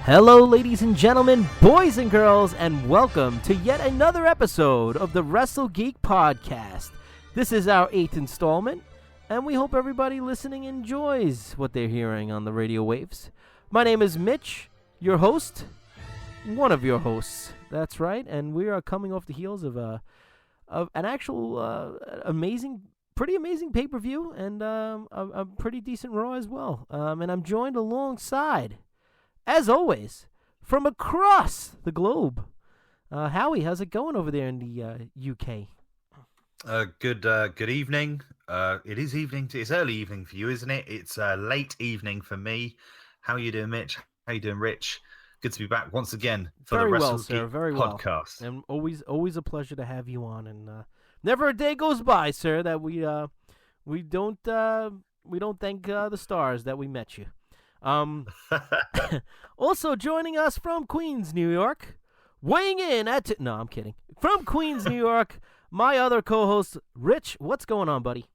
Hello, ladies and gentlemen, boys and girls, and welcome to yet another episode of the Wrestle Geek podcast. This is our 8th installment, and we hope everybody listening enjoys what they're hearing on the radio waves. My name is Mitch, your host, one of your hosts. That's right, and we are coming off the heels of an actual pretty amazing pay-per-view, and a pretty decent Raw as well. And I'm joined alongside, as always, from across the globe, Howie. How's it going over there in the UK? Good evening. It is evening. It's early evening for you, isn't it? It's late evening for me. How you doing, Mitch? How you doing, Rich? Good to be back once again for the Wrestle Geek podcast. And always a pleasure to have you on. And never a day goes by, sir, that we don't thank the stars that we met you. Also joining us from Queens, New York, weighing in at no, I'm kidding. From Queens, New York, my other co-host, Rich. What's going on, buddy?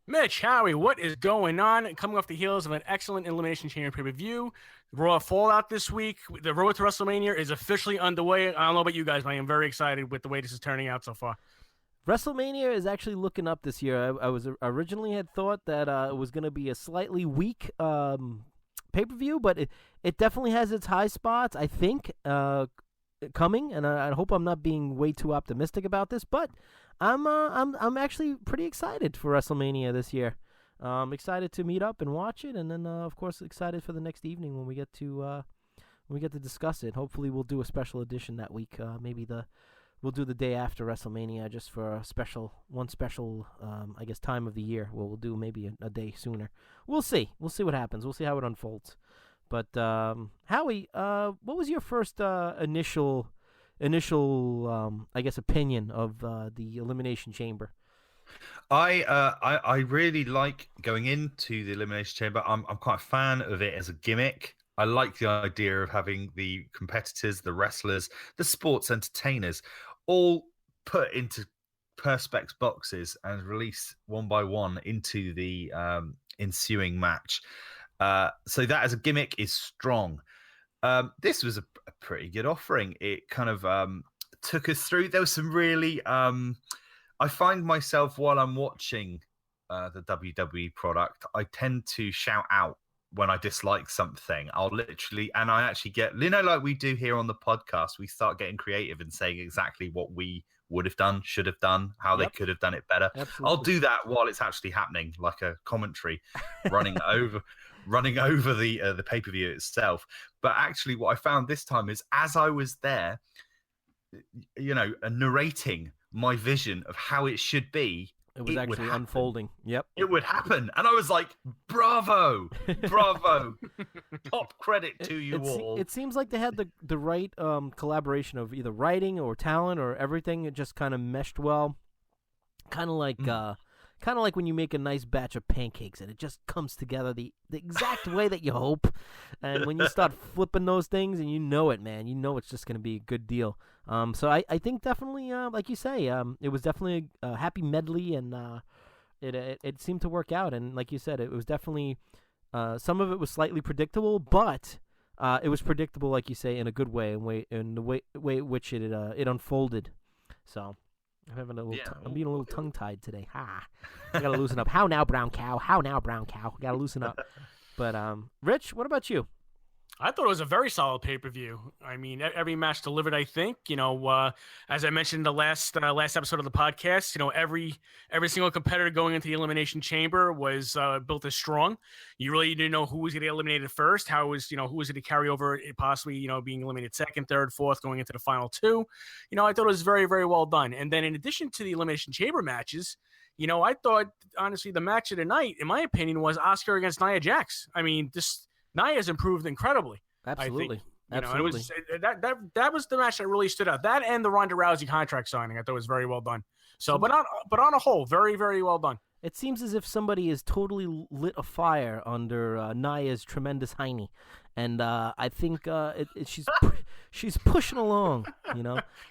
Mitch, Howie, what is going on? Coming off the heels of an excellent Elimination Chamber pay-per-view, Raw Fallout this week. The road to WrestleMania is officially underway. I don't know about you guys, but I am very excited with the way this is turning out so far. WrestleMania is actually looking up this year. I was originally had thought that it was going to be a slightly weak pay-per-view, but it definitely has its high spots, I think, coming, and I hope I'm not being way too optimistic about this, but I'm actually pretty excited for WrestleMania this year. I'm excited to meet up and watch it, and then of course excited for the next evening when we get to discuss it. Hopefully we'll do a special edition that week. We'll do the day after WrestleMania just for a special I guess time of the year. We'll do maybe a day sooner. We'll see. We'll see what happens. We'll see how it unfolds. But Howie, what was your first initial I guess opinion of the Elimination Chamber? I really like going into the Elimination Chamber. I'm quite a fan of it as a gimmick. I like the idea of having the competitors, the wrestlers, the sports entertainers all put into perspex boxes and released one by one into the ensuing match. So that as a gimmick is strong. This was a pretty good offering. It kind of took us through. There was some really... I find myself while I'm watching the WWE product, I tend to shout out when I dislike something. I actually get, like we do here on the podcast, we start getting creative and saying exactly what we would have done, should have done, how they could have done it better. Absolutely. I'll do that while it's actually happening, like a commentary running over the pay-per-view itself. But actually what I found this time is as I was there, narrating my vision of how it should be, it was actually unfolding. Yep. It would happen. And I was like, bravo, top credit to you all. It seems like they had the right collaboration of either writing or talent or everything. It just kind of meshed well. Kind of like when you make a nice batch of pancakes and it just comes together the exact way that you hope. And when you start flipping those things and you know it, man, you know it's just going to be a good deal. So I think definitely, like you say, it was definitely a happy medley, and it seemed to work out. And like you said, it was definitely some of it was slightly predictable, but it was predictable, like you say, in a good way, in the way in which it unfolded. So. I'm being a little tongue-tied today. Ha! I gotta loosen up. How now, brown cow? How now, brown cow? Gotta loosen up. But Rich, what about you? I thought it was a very solid pay-per-view. I mean, every match delivered, I think. As I mentioned in the last episode of the podcast, every single competitor going into the Elimination Chamber was built as strong. You really didn't know who was going to get eliminated first, who was going to carry over, possibly, being eliminated second, third, fourth, going into the final two. I thought it was very, very well done. And then in addition to the Elimination Chamber matches, I thought, honestly, the match of the night, in my opinion, was Asuka against Nia Jax. I mean, Nia's improved incredibly. Absolutely. Absolutely. That was the match that really stood out. That and the Ronda Rousey contract signing, I thought was very well done. So, but on a whole, very, very well done. It seems as if somebody has totally lit a fire under Nia's tremendous hiney, and I think she's pushing along,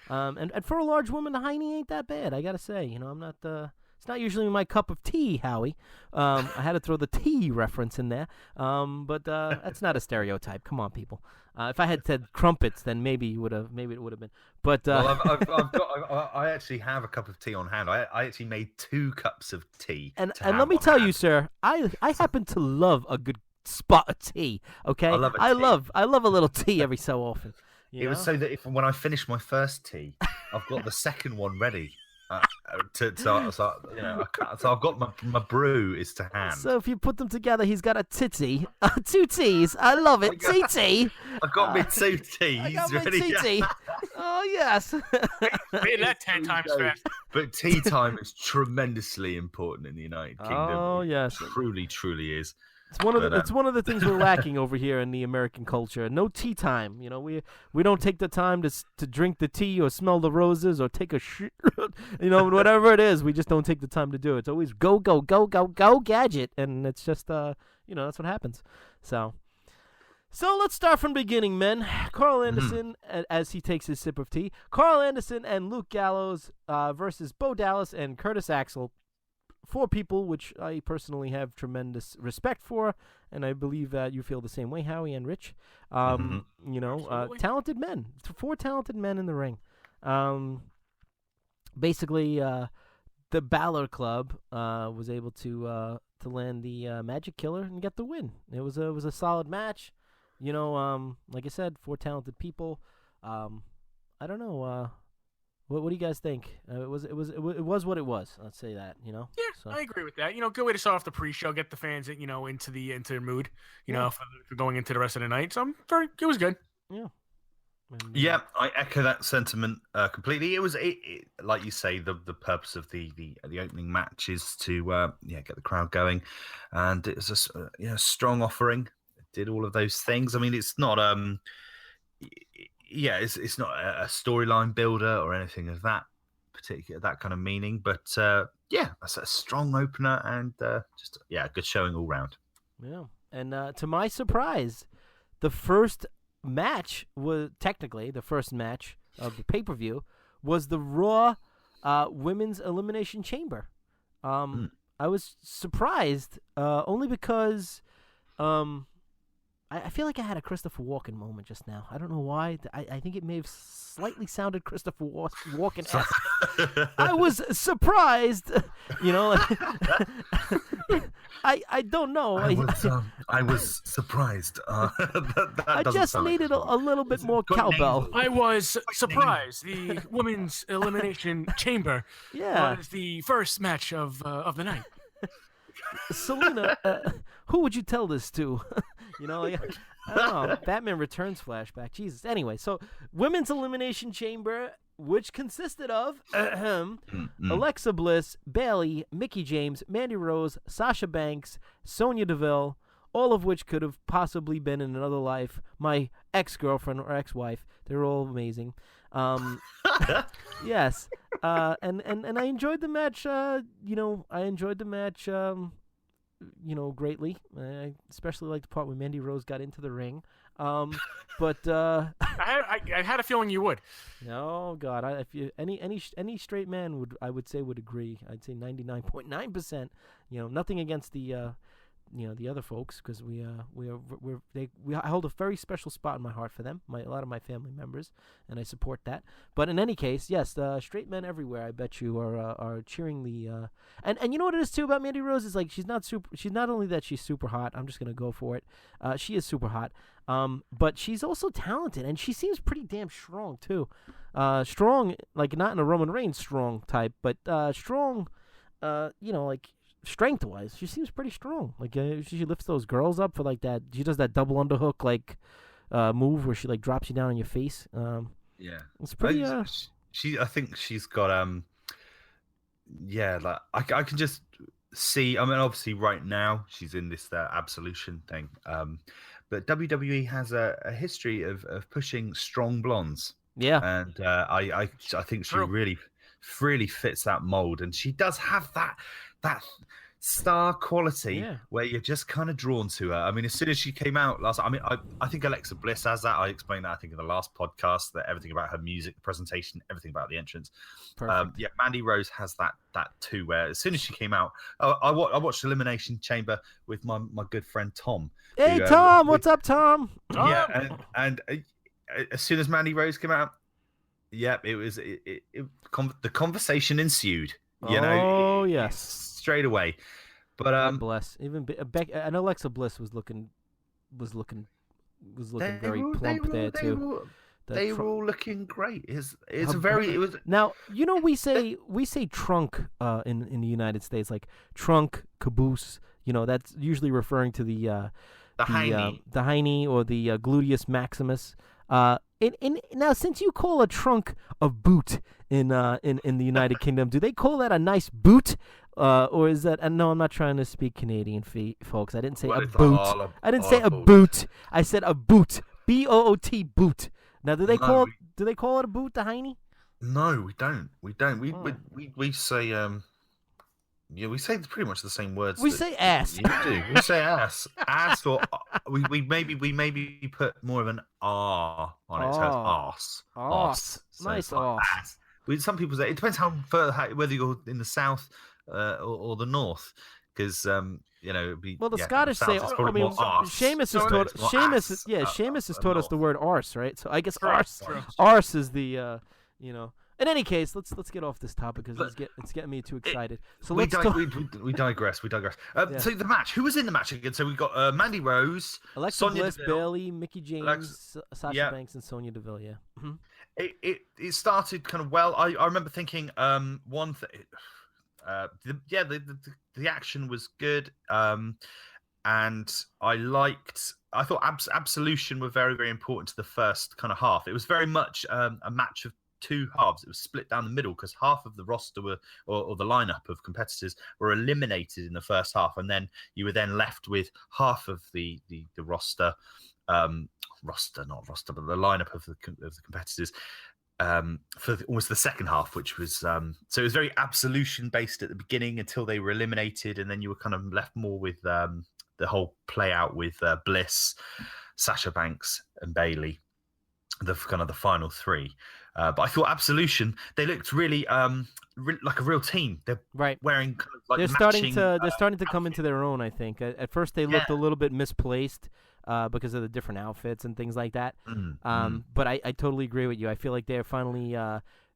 And for a large woman, the hiney ain't that bad. I gotta say, I'm not It's not usually my cup of tea, Howie. I had to throw the tea reference in there. But that's not a stereotype. Come on, people. If I had said crumpets, then maybe it would have been. But well, I actually have a cup of tea on hand. I actually made 2 cups of tea. And let me tell you, sir, I happen to love a good spot of tea. Okay, I love a little tea every so often. It was so that when I finish my first tea, I've got the second one ready. So I've got my brew is to hand. So if you put them together, he's got a titty, 2 teas. I love it, tea. I've got me 2 teas. I got me tea. Oh yes. Made that 10 times fast. But tea time is tremendously important in the United Kingdom. Oh yes, truly is. It's one of the things we're lacking over here in the American culture. No tea time. We don't take the time to drink the tea or smell the roses or take a whatever it is. We just don't take the time to do it. It's always go gadget, and it's just that's what happens. So let's start from the beginning, men. Carl Anderson, as he takes his sip of tea. Carl Anderson and Luke Gallows versus Bo Dallas and Curtis Axel. 4 people which I personally have tremendous respect for, and I believe that you feel the same way, Howie and Rich. Talented men. 4 talented men in the ring. Basically, the Balor Club was able to land the Magic Killer and get the win. It was a solid match. Like I said, 4 talented people. I don't know. What do you guys think? It was what it was. Let's say that. Yeah, so. I agree with that. Good way to start off the pre-show, get the fans into their mood. For going into the rest of the night. So it was good. Yeah. Yeah, I echo that sentiment completely. It was like you say, the purpose of the opening match is to get the crowd going, and it was a strong offering. It did all of those things. I mean, it's not it's not a storyline builder or anything of that kind of meaning, but that's a strong opener and just a good showing all round. Yeah, and to my surprise, the first match was technically the first match of the pay-per-view was the Raw Women's Elimination Chamber. I was surprised only because I feel like I had a Christopher Walken moment just now. I don't know why. I think it may have slightly sounded Christopher Walken-esque. I was surprised. I don't know. I was surprised. I just needed a little bit more cowbell. I was surprised. The Women's Elimination Chamber was the first match of the night. Selena, who would you tell this to? I don't know. Batman Returns flashback. Jesus. Anyway, so Women's Elimination Chamber, which consisted of Alexa Bliss, Bayley, Mickie James, Mandy Rose, Sasha Banks, Sonya Deville, all of which could have possibly been in another life. My ex-girlfriend or ex-wife. They're all amazing. Yes. And I enjoyed the match. I enjoyed the match. Greatly. I especially like the part when Mandy Rose got into the ring. But I had a feeling you would. Oh God! If you any straight man would agree. I'd say 99.9%. Nothing against the the other folks, because I hold a very special spot in my heart for them. A lot of my family members, and I support that. But in any case, yes, straight men everywhere, I bet you are cheering the and you know what it is too about Mandy Rose is like she's not only that she's super hot. I'm just gonna go for it. She is super hot. But she's also talented, and she seems pretty damn strong too. Strong, like not in a Roman Reigns strong type, but strong. Like. Strength-wise, she seems pretty strong. Like she lifts those girls up for like that. She does that double underhook like move where she like drops you down on your face. It's pretty. I think she's got like I can just see. I mean, obviously, right now she's in this absolution thing. But WWE has a history of pushing strong blondes. Yeah, and I think she really fits that mold, and she does have that star quality Yeah. where you're just kind of drawn to her. I mean, as soon as she came out last, I think Alexa Bliss has that. I explained that I think in the last podcast, that everything about her music, the presentation, everything about the entrance. Perfect. Yeah, Mandy Rose has that too. Where as soon as she came out, I watched Elimination Chamber with my good friend Tom. Hey, who, Tom, what's up, Tom? Yeah, and as soon as Mandy Rose came out, yep, the conversation ensued. Oh, yes. Straight away. But God bless. Even and Alexa Bliss was looking very plump there too. They were all looking great. Now, we say trunk in the United States, like trunk, caboose. That's usually referring to the hiney or the gluteus maximus. Now, since you call a trunk a boot in the United Kingdom, do they call that a nice boot? Or is that? No, I'm not trying to speak Canadian, folks. I didn't say a boot. I didn't say a boot. I said a boot. B-O-O-T, boot. Now, do they call it a boot, the hiney? No, we don't. We say we say pretty much the same words. We say ass. You do. We say ass. Ass, or we maybe put more of an R on it. So it's arse. Arse. Nice arse. Some people say it depends whether you're in the south or the north, because it'd be, the Scottish say. I mean, Seamus has taught us the word arse, right? So I guess arse is the In any case, let's get off this topic because it's getting me too excited. So we digress. Yeah. So the match, who was in the match again? So we got Mandy Rose, Alexa Sonya Bliss, Deville, Bayley, Mickey James, Sasha Banks, and Sonya Deville. Yeah. Mm-hmm. It started kind of well. I remember thinking one thing. The action was good, and I thought Absolution were very, very important to the first kind of half. It was very much a match of two halves. It was split down the middle because half of the roster or the lineup of competitors were eliminated in the first half, and then you were then left with half of the roster, but the lineup of the competitors for almost the second half, which was so it was very Absolution based at the beginning until they were eliminated, and then you were kind of left more with the whole play out with Bliss, Sasha Banks, and Bayley, the kind of the final three. But I thought Absolution, they looked really like a real team. They're wearing kind of like they're starting to come into their own. I think at first they looked a little bit misplaced because of the different outfits and things like that. But I totally agree with you. I feel like they're finally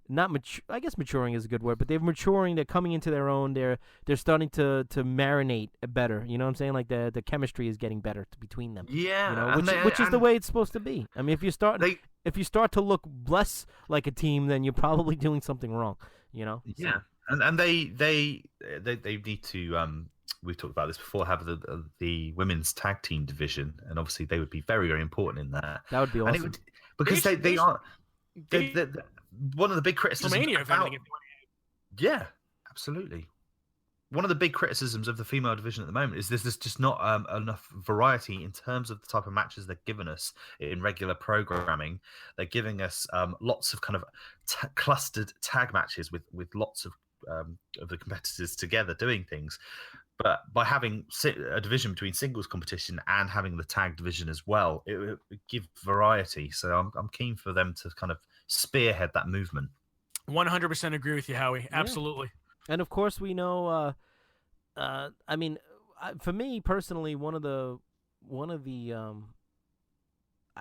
not mature. I guess maturing is a good word, but they're maturing. They're coming into their own. They're starting to marinate better. You know what I'm saying? Like the chemistry is getting better between them. Yeah, which is the way it's supposed to be. I mean, if you start to look less like a team, then you're probably doing something wrong. Yeah, and they need to. We've talked about this before. Have the women's tag team division, and obviously they would be very, very important in that. That would be awesome. Because they are. One of the big criticisms yeah, absolutely. One of the big criticisms of the female division at the moment is there's just not enough variety in terms of the type of matches they're giving us in regular programming. They're giving us lots of kind of clustered tag matches with lots of the competitors together doing things. But by having a division between singles competition and having the tag division as well, it would give variety. So I'm keen for them to kind of spearhead that movement. 100% agree with you, Howie. Absolutely. And of course, we know. I mean, for me personally, one of the.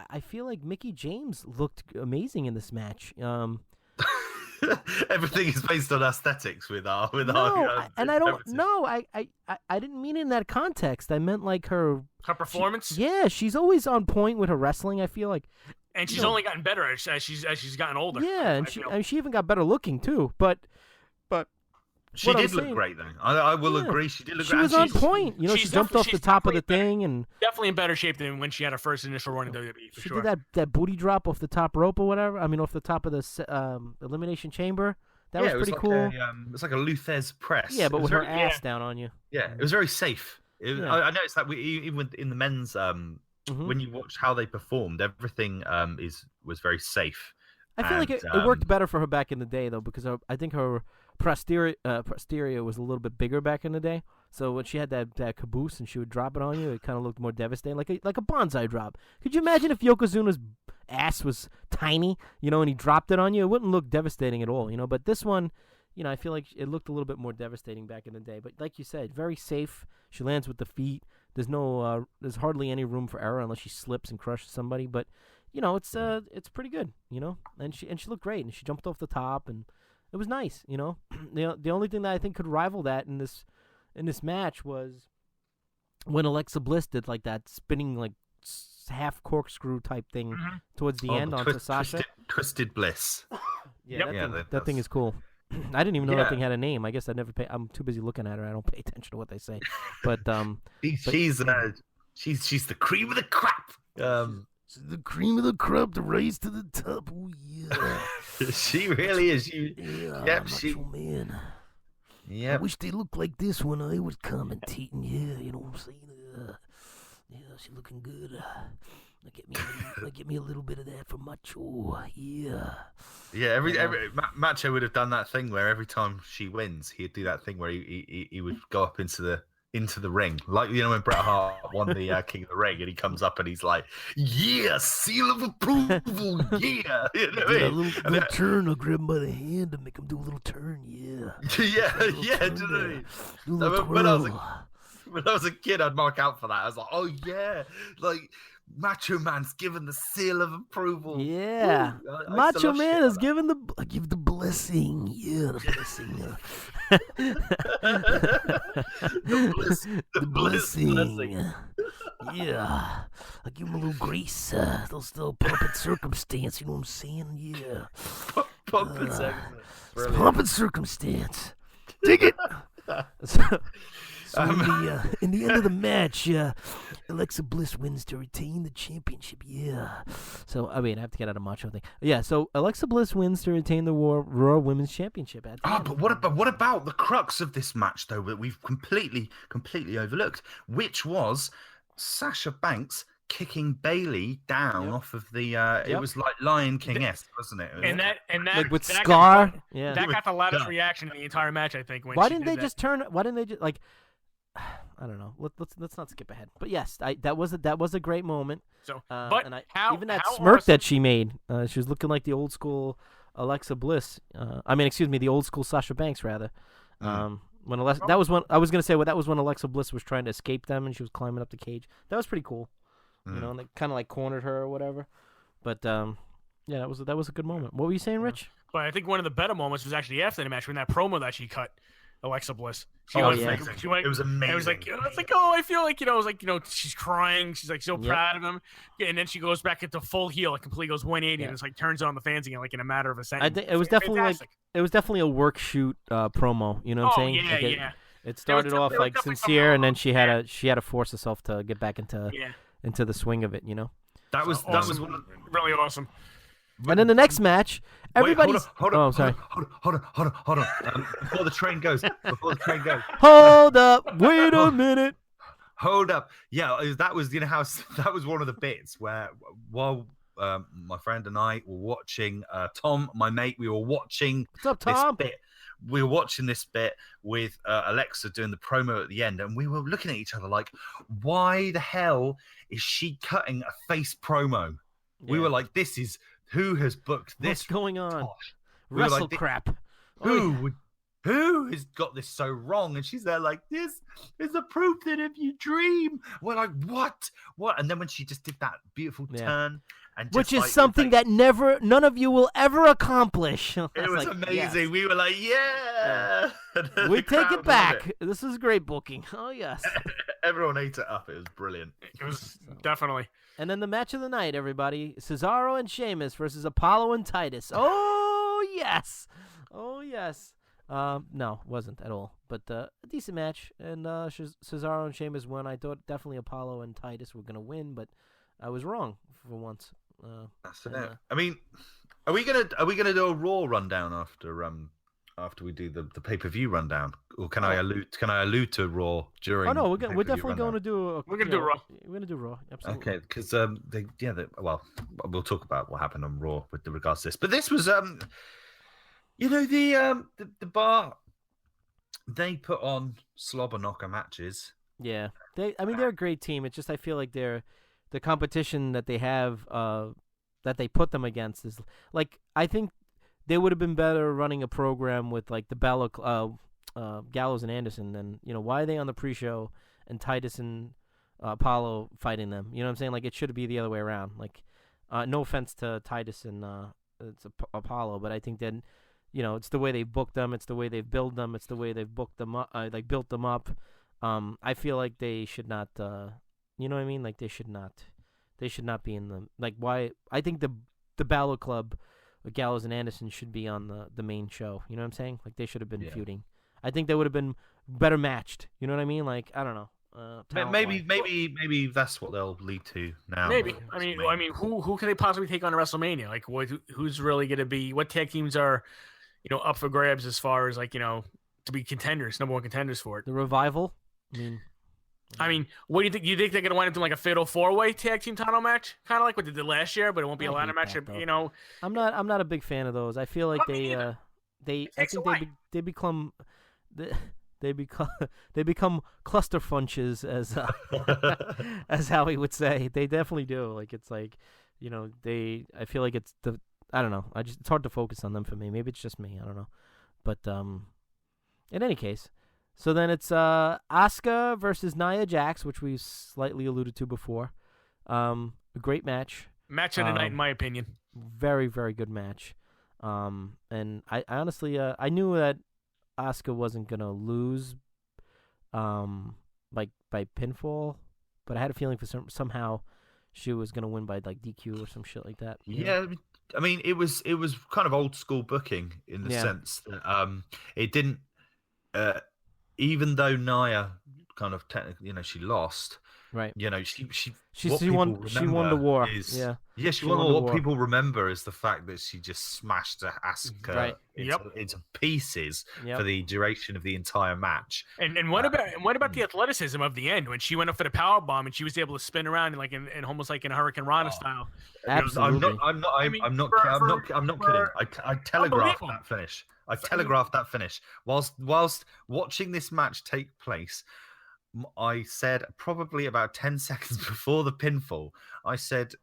I feel like Mickey James looked amazing in this match. Everything is based on aesthetics with our and I don't know. I didn't mean it in that context. I meant like her performance. She's always on point with her wrestling. I feel like, and she's only gotten better as she's gotten older. Yeah, and she even got better looking too. But she did look great though. I will agree. She did look great. She was on point. She jumped off the top of the thing and definitely in better shape than when she had her first initial run in WWE. She did that booty drop off the top rope or whatever. I mean, off the top of the Elimination Chamber. That was pretty cool. It's like a Luthez press. Yeah, but with her ass down on you. Yeah, it was very safe. I noticed that even in the men's, when you watch how they performed, everything was very safe. I feel like it worked better for her back in the day though, because I think her posterior was a little bit bigger back in the day, So when she had that caboose and she would drop it on you, it kind of looked more devastating, like a bonsai drop. Could you imagine if Yokozuna's ass was tiny, and he dropped it on you? It wouldn't look devastating at all, But this one, I feel like it looked a little bit more devastating back in the day. But like you said, very safe. She lands with the feet. There's hardly any room for error unless she slips and crushes somebody. But it's pretty good, And she looked great, and she jumped off the top, and it was nice, The only thing that I think could rival that in this match was when Alexa Bliss did like that spinning like half corkscrew type thing towards the end onto Sasha. Twisted Bliss. That thing is cool. I didn't even know that thing had a name. I guess I'm too busy looking at her. I don't pay attention to what they say. But she's the cream of the crop. She's the cream of the crop, the race to the top. Oh yeah. She really is. Man. Yeah. I wish they looked like this when I was commentating. Yeah, you know what I'm saying? She's looking good. Get me a little bit of that for Macho. Yeah. Yeah, every Macho would have done that thing where every time she wins, he'd do that thing where he would go up into the ring, like when Bret Hart won the King of the Ring, and he comes up and he's like, "Yeah, seal of approval, yeah." You know what I mean? A little turn. I'll grab him by the hand and make him do a little turn. Yeah. When I was a kid, I'd mark out for that. I was like, "Oh yeah, like." Macho Man's given the seal of approval. Yeah, Macho Man is given give the blessing. Yeah, the blessing. the blessing. Yeah, I give him a little grace. They'll pump in circumstance. You know what I'm saying? Yeah, pump in circumstance. Pump in circumstance. Dig it. So in the end of the match, Alexa Bliss wins to retain the championship. Yeah. So I have to get out of Macho thing. Yeah. So Alexa Bliss wins to retain the Raw Women's Championship. But what about the crux of this match though that we've completely overlooked, which was Sasha Banks kicking Bayley down off of the it was like Lion King-esque, wasn't it? And that like with Scar. That got the loudest reaction in the entire match, I think. Why didn't they just like? I don't know. Let's not skip ahead. But yes, that was a great moment. So, even that smirk that she made, she was looking like the old school Alexa Bliss. The old school Sasha Banks rather. When that was when I was gonna say that was when Alexa Bliss was trying to escape them and she was climbing up the cage. That was pretty cool. And they kind of like cornered her or whatever. But that was a good moment. What were you saying, Rich? But I think one of the better moments was actually after the match when that promo that she cut. Alexa Bliss. It was amazing. It was like, I feel like, it was like, she's crying. She's like so proud of him. Yeah, and then she goes back into full heel, like completely goes 180 and it's like turns on the fans again, like in a matter of a second. I think it was definitely a work shoot promo. You know what I'm saying? Yeah. It started off like sincere, and then she had to force herself to get back into the swing of it. That was really awesome. And then the next match, everybody's... Hold on. Oh, sorry. Hold on. Before the train goes. Hold up. Wait a minute. Hold up. Yeah, that was that was one of the bits where while my friend and I were watching Tom, my mate, we were watching What's up, Tom? this bit. We were watching this bit with Alexa doing the promo at the end, and we were looking at each other like, why the hell is she cutting a face promo? We were like, who has booked this? What's going on? Wrestle crap. Who has got this so wrong? And she's there like, this is the proof that if you dream. We're like, what? And then when she just did that beautiful turn. And which is something that none of you will ever accomplish. It was amazing. Yes. We were like, yeah. We take it back. This is great booking. Oh, yes. Everyone ate it up. It was brilliant. It was definitely. And then the match of the night, everybody. Cesaro and Sheamus versus Apollo and Titus. Oh, yes. No, wasn't at all. But a decent match. And Cesaro and Sheamus won. I thought definitely Apollo and Titus were going to win, but I was wrong for once. That's it. I mean, are we gonna do a Raw rundown after we do the pay-per-view rundown, or can I allude to Raw during? Oh no, we're definitely going to do. We're gonna do Raw. We're gonna do Raw. Absolutely. Okay, because we'll talk about what happened on Raw with regards to this, but this was the bar. They put on slobber knocker matches. Yeah, they're a great team. It's just I feel like the competition that they have, that they put them against is like I think they would have been better running a program with like the Gallows and Anderson than why are they on the pre-show and Titus and Apollo fighting them? You know what I'm saying? Like it should be the other way around. Like no offense to Titus and Apollo, but I think that it's the way they booked them, it's the way they've built them, it's the way they've booked them up, like built them up. I feel like they should not. You know what I mean? Like they should not be in the like. Why? I think the Balor Club, Gallows and Anderson should be on the main show. You know what I'm saying? Like they should have been feuding. I think they would have been better matched. You know what I mean? Like I don't know. Maybe that's what they'll lead to now. Maybe. I mean, who can they possibly take on WrestleMania? Like, who's really going to be? What tag teams are, up for grabs as far as like to be contenders, number one contenders for it? The Revival. I mean, what do you think? You think they're going to wind up doing like a fatal 4-way tag team title match, kind of like what they did last year, but it won't be a ladder match. I'm not a big fan of those. I feel like they become cluster funches as Howie would say. They definitely do. Like it's like, I feel like it's I don't know. It's hard to focus on them for me. Maybe it's just me. I don't know. But in any case, so then it's Asuka versus Nia Jax, which we slightly alluded to before. A great match. Match of the night, in my opinion. Very, very good match. And I honestly, I knew that Asuka wasn't gonna lose, like by pinfall, but I had a feeling for somehow she was gonna win by like DQ or some shit like that. Yeah, I mean it was kind of old school booking in the sense that it didn't, even though Nia kind of technically she lost. Right. She won the war. She won the war. What people remember is the fact that she just smashed Asuka into pieces for the duration of the entire match. And what about the athleticism of the end when she went up for the power bomb and she was able to spin around in almost like in a Hurricane Rana style? Absolutely. I'm not kidding. I telegraphed that finish. That finish whilst watching this match take place. I said probably about 10 seconds before the pinfall, I said,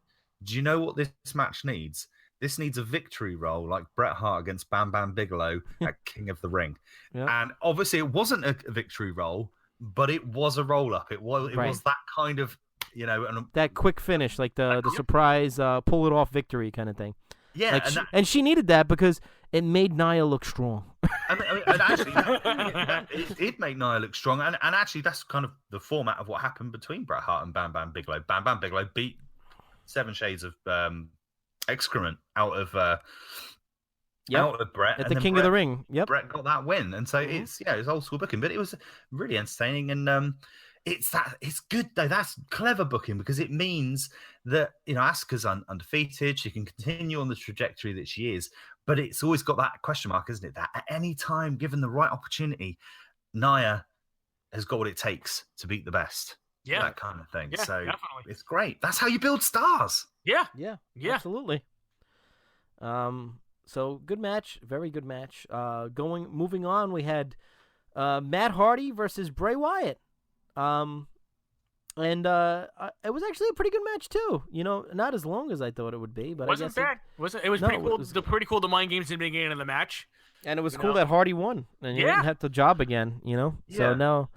do you know what this match needs? This needs a victory roll like Bret Hart against Bam Bam Bigelow at King of the Ring. And obviously it wasn't a victory roll, but it was a roll up. It was that kind of, that quick finish, like the surprise pull it off victory kind of thing. Yeah, like and she needed that because it made Nia look strong. And actually, it did make Nia look strong. And actually, that's kind of the format of what happened between Bret Hart and Bam Bam Bigelow. Bam Bam Bigelow beat 7 Shades of excrement out of Bret at the King of the Ring. Yep, Bret got that win, and so it's old school booking, but it was really entertaining and. It's good though. That's clever booking because it means that Asuka's undefeated. She can continue on the trajectory that she is, but it's always got that question mark, isn't it? That at any time, given the right opportunity, Nia has got what it takes to beat the best. Yeah, that kind of thing. Yeah, so definitely. It's great. That's how you build stars. Yeah, absolutely. So good match, very good match. Moving on, we had Matt Hardy versus Bray Wyatt. And it was actually a pretty good match too. Not as long as I thought it would be, but wasn't bad. It was pretty cool. Pretty cool. The mind games in the beginning of the match, and it was cool that Hardy won, and he didn't have to job again. So now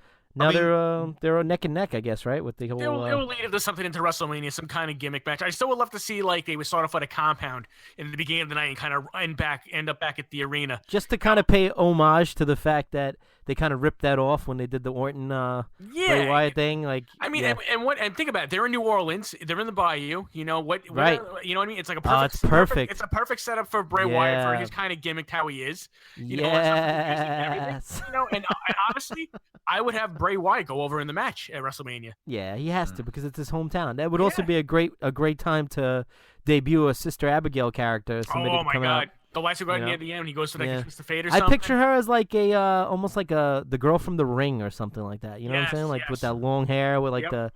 they're neck and neck, I guess, right? With the whole, it will lead into something into WrestleMania, some kind of gimmick match. I still would love to see like they would start off at a compound in the beginning of the night and kind of end up back at the arena, just to kind of pay homage to the fact that they kind of ripped that off when they did the Orton Bray Wyatt thing. Like, I mean, and think about it. They're in New Orleans. They're in the Bayou. You know what? Right. You know what I mean? It's like a perfect. It's perfect. It's a perfect setup for Bray Wyatt for his kind of gimmick, how he is. Yes. And honestly, I would have Bray Wyatt go over in the match at WrestleMania. Yeah, he has to because it's his hometown. That would also be a great time to debut a Sister Abigail character. Oh my God. Out. The lights are going near the end when he goes to the fade or something. I picture her as like almost like the girl from The Ring or something like that. You know what I'm saying? Like with that long hair, with like the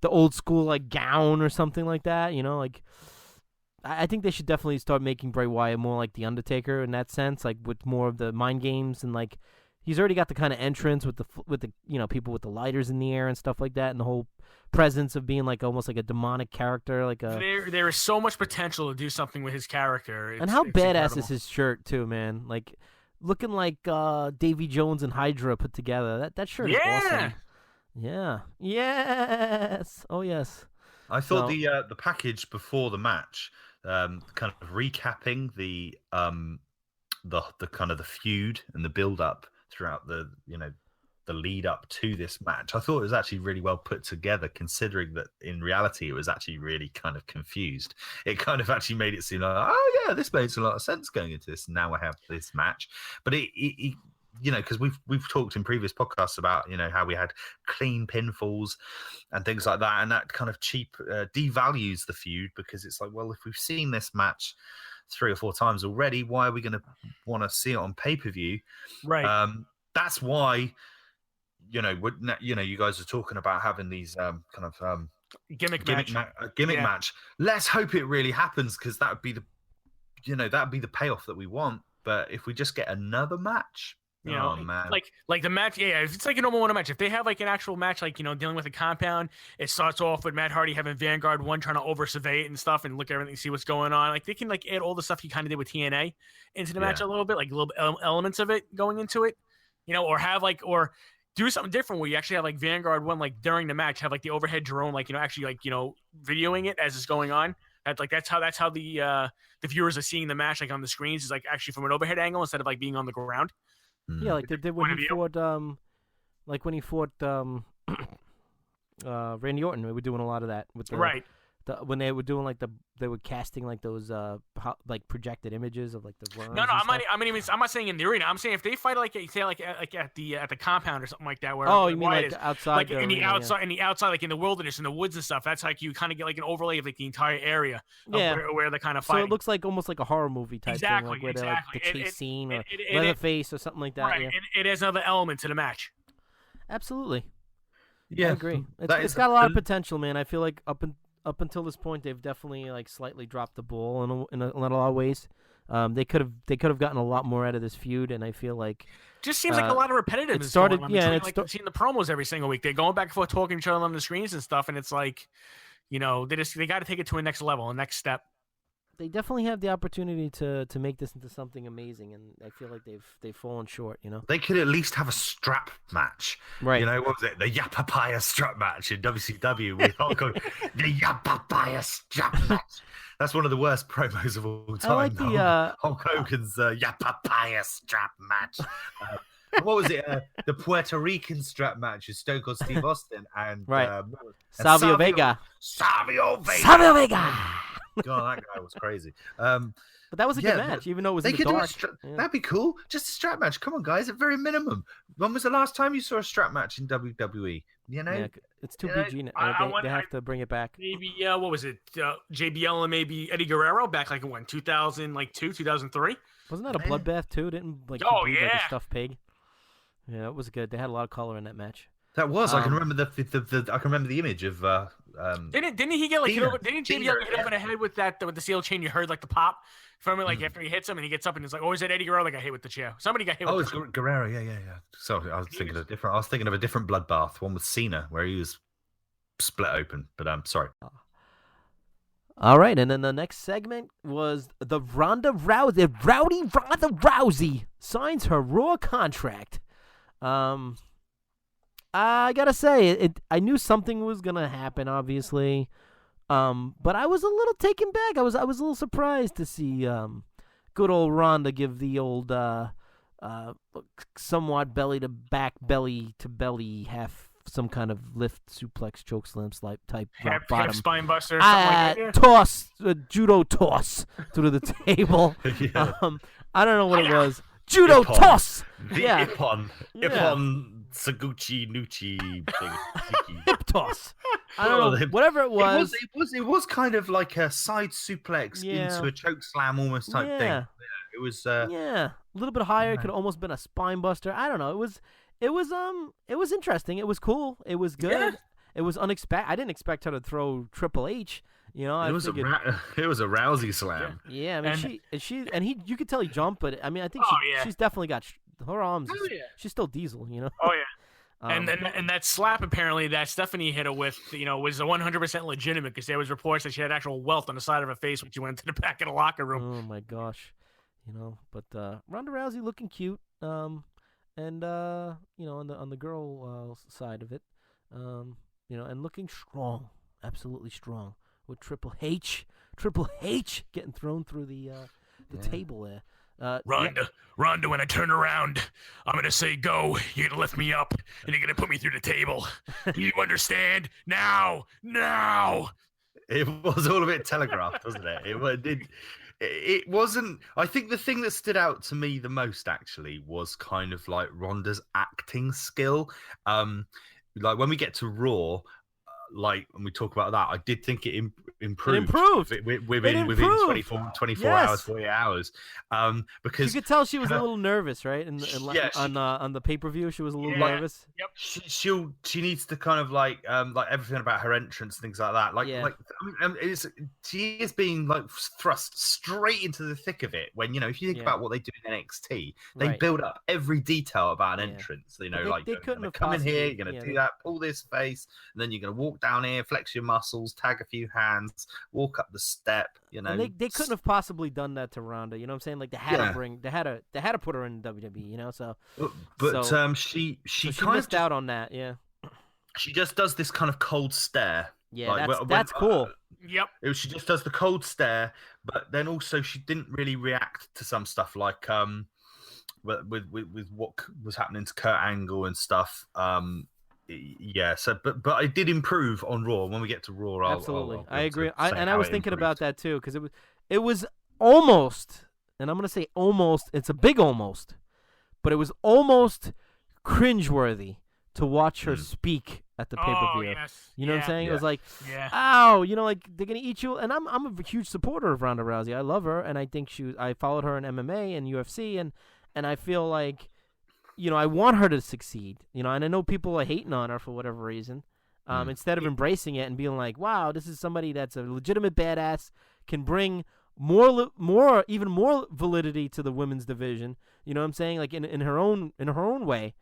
old school like gown or something like that. Like I think they should definitely start making Bray Wyatt more like the Undertaker in that sense, like with more of the mind games and like he's already got the kind of entrance with the people with the lighters in the air and stuff like that, and the whole presence of being like almost like a demonic character, like a. There is so much potential to do something with his character. And how it's badass incredible. is his shirt too, man? Like looking like Davy Jones and Hydra put together. That shirt is awesome. Yeah. Yes. Oh yes. I thought the package before the match, kind of recapping the kind of the feud and the build up throughout the lead up to this match. I thought it was actually really well put together, considering that in reality it was actually really kind of confused. It kind of actually made it seem like, oh yeah, this makes a lot of sense going into this. Now I have this match, but it because we've talked in previous podcasts about how we had clean pinfalls and things like that, and that kind of cheap devalues the feud, because it's like, well, if we've seen this match 3 or 4 times already, why are we going to want to see it on pay-per-view? Right. That's why you guys are talking about having these kind of gimmick match. Let's hope it really happens, because that would be the payoff that we want. But if we just get another match, man. Like the match, if it's like a normal one match, if they have like an actual match, like dealing with a compound, it starts off with Matt Hardy having Vanguard 1 trying to over-survey it and stuff and look at everything, see what's going on. Like they can like add all the stuff you kind of did with TNA into the match a little bit, like little elements of it going into it, or have like or do something different where you actually have like Vanguard 1 like during the match have like the overhead drone actually like videoing it as it's going on. That's how the viewers are seeing the match like on the screens, is like actually from an overhead angle instead of like being on the ground. Yeah, like they did when he fought, Randy Orton. We were doing a lot of that with when they were doing they were casting like those projected images of like the worms. No, I'm not saying in the arena. I'm saying if they fight like at the compound or something like that. Where you mean like outside, like in the outside, like in the wilderness, in the woods and stuff. That's like you kind of get like an overlay of like the entire area. Where they're kind of fighting. So it looks like almost like a horror movie type thing, like where they're like the chase scene or Leatherface or something like that. Right. Yeah. It has another element to the match. Absolutely. Yeah, I agree. It's got a lot of potential, man. I feel like up until this point, they've definitely like slightly dropped the ball in a lot of ways. They could have gotten a lot more out of this feud, and I feel like just seems like a lot of repetitiveness. It started, and it's like seeing the promos every single week. They're going back and forth, talking to each other on the screens and stuff, and it's like, they got to take it to a next level, a next step. They definitely have the opportunity to make this into something amazing, and I feel like they've fallen short. They could at least have a strap match, right? What was it? The Yapapaya strap match in WCW with Hulk Hogan. The Yapapaya strap match. That's one of the worst promos of all time. I like the Hulk Hogan's Yapapaya strap match. What was it? The Puerto Rican strap match with Stone Cold Steve Austin and Savio Vega. Savio Vega. Savio Vega. God, that guy was crazy. But that was a good match, even though it was in the dark. That'd be cool. Just a strap match. Come on, guys. At very minimum. When was the last time you saw a strap match in WWE? Yeah, it's too PG now. They have to bring it back. Maybe what was it? JBL and maybe Eddie Guerrero back like in 2002, 2003. Wasn't that a bloodbath too? Didn't like like a stuffed pig? Yeah, it was good. They had a lot of color in that match. That was. I can remember I can remember the image of. Didn't he get like hit over? Didn't JBL get hit over the head with the steel chain? You heard like the pop from it, like after he hits him and he gets up and it's like, oh, is it Eddie Guerrero that got hit with the chair? Somebody got hit. With it's Guerrero. Yeah. Sorry, I was thinking of a different bloodbath. One with Cena where he was split open. But I'm sorry. All right, and then the next segment was the Rowdy Ronda Rousey signs her Raw contract. I gotta say, I knew something was gonna happen, obviously, but I was a little taken back. I was a little surprised to see good old Ronda give the old somewhat belly to back, belly to belly, half some kind of lift, suplex, chokeslam type drop bottom spine buster, something like that. Toss, judo toss through the table. Yeah. I don't know what it was. Judo toss. The Ippon. Saguchi Nucci thing. Hip toss. I don't know. Whatever it was. It was kind of like a side suplex into a choke slam almost type thing. Yeah, it was. A little bit higher. It could have almost been a spine buster. I don't know. It was interesting. It was cool. It was good. Yeah. It was unexpected. I didn't expect her to throw Triple H. It was a Rousey slam. Yeah, I mean, you could tell he jumped, but I mean, I think she's definitely got her arms. Oh, yeah. She's still Diesel, you know. Oh yeah. And that slap apparently that Stephanie hit her with, was 100% legitimate because there was reports that she had actual welt on the side of her face when she went to the back of the locker room. Oh my gosh, But Ronda Rousey looking cute. And on the girl side of it, and looking strong, absolutely strong with Triple H getting thrown through the table there. Ronda, when I turn around, I'm going to say go. You're going to lift me up, and you're going to put me through the table. You understand? Now! It was all a bit telegraphed, wasn't it? It wasn't. I think the thing that stood out to me the most, actually, was kind of like Ronda's acting skill. Like when we get to Raw, like when we talk about that, I did think it improved. Within 24 hours, 48 hours. Because you could tell she was a little nervous, right? On the pay-per-view, she was a little nervous. Yep. She needs to kind of like everything about her entrance, things like that. She is being like thrust straight into the thick of it. When if you think about what they do in NXT, they build up every detail about an entrance. They couldn't have come in here, you're gonna do that, pull this face, and then you're gonna walk down here, flex your muscles, tag a few hands, walk up the step. And they couldn't have possibly done that to Ronda. You know what I'm saying? Like they had to put her in WWE. She kind of missed out on that. Yeah. She just does this kind of cold stare. Yeah, that's cool. Yep. She just does the cold stare, but then also she didn't really react to some stuff like with what was happening to Kurt Angle and stuff. But I did improve on Raw. When we get to Raw, absolutely, I agree. I was thinking about that too because it was almost, and I'm gonna say almost. It's a big almost, but it was almost cringeworthy to watch her speak at the pay-per-view. Yes. You know what I'm saying? Yeah. It was like, ow, like they're gonna eat you. And I'm a huge supporter of Ronda Rousey. I love her, and I think I followed her in MMA and UFC, and I feel like, I want her to succeed. And I know people are hating on her for whatever reason. Instead of embracing it and being like, wow, this is somebody that's a legitimate badass, can bring even more validity to the women's division. You know what I'm saying? Like in her own way.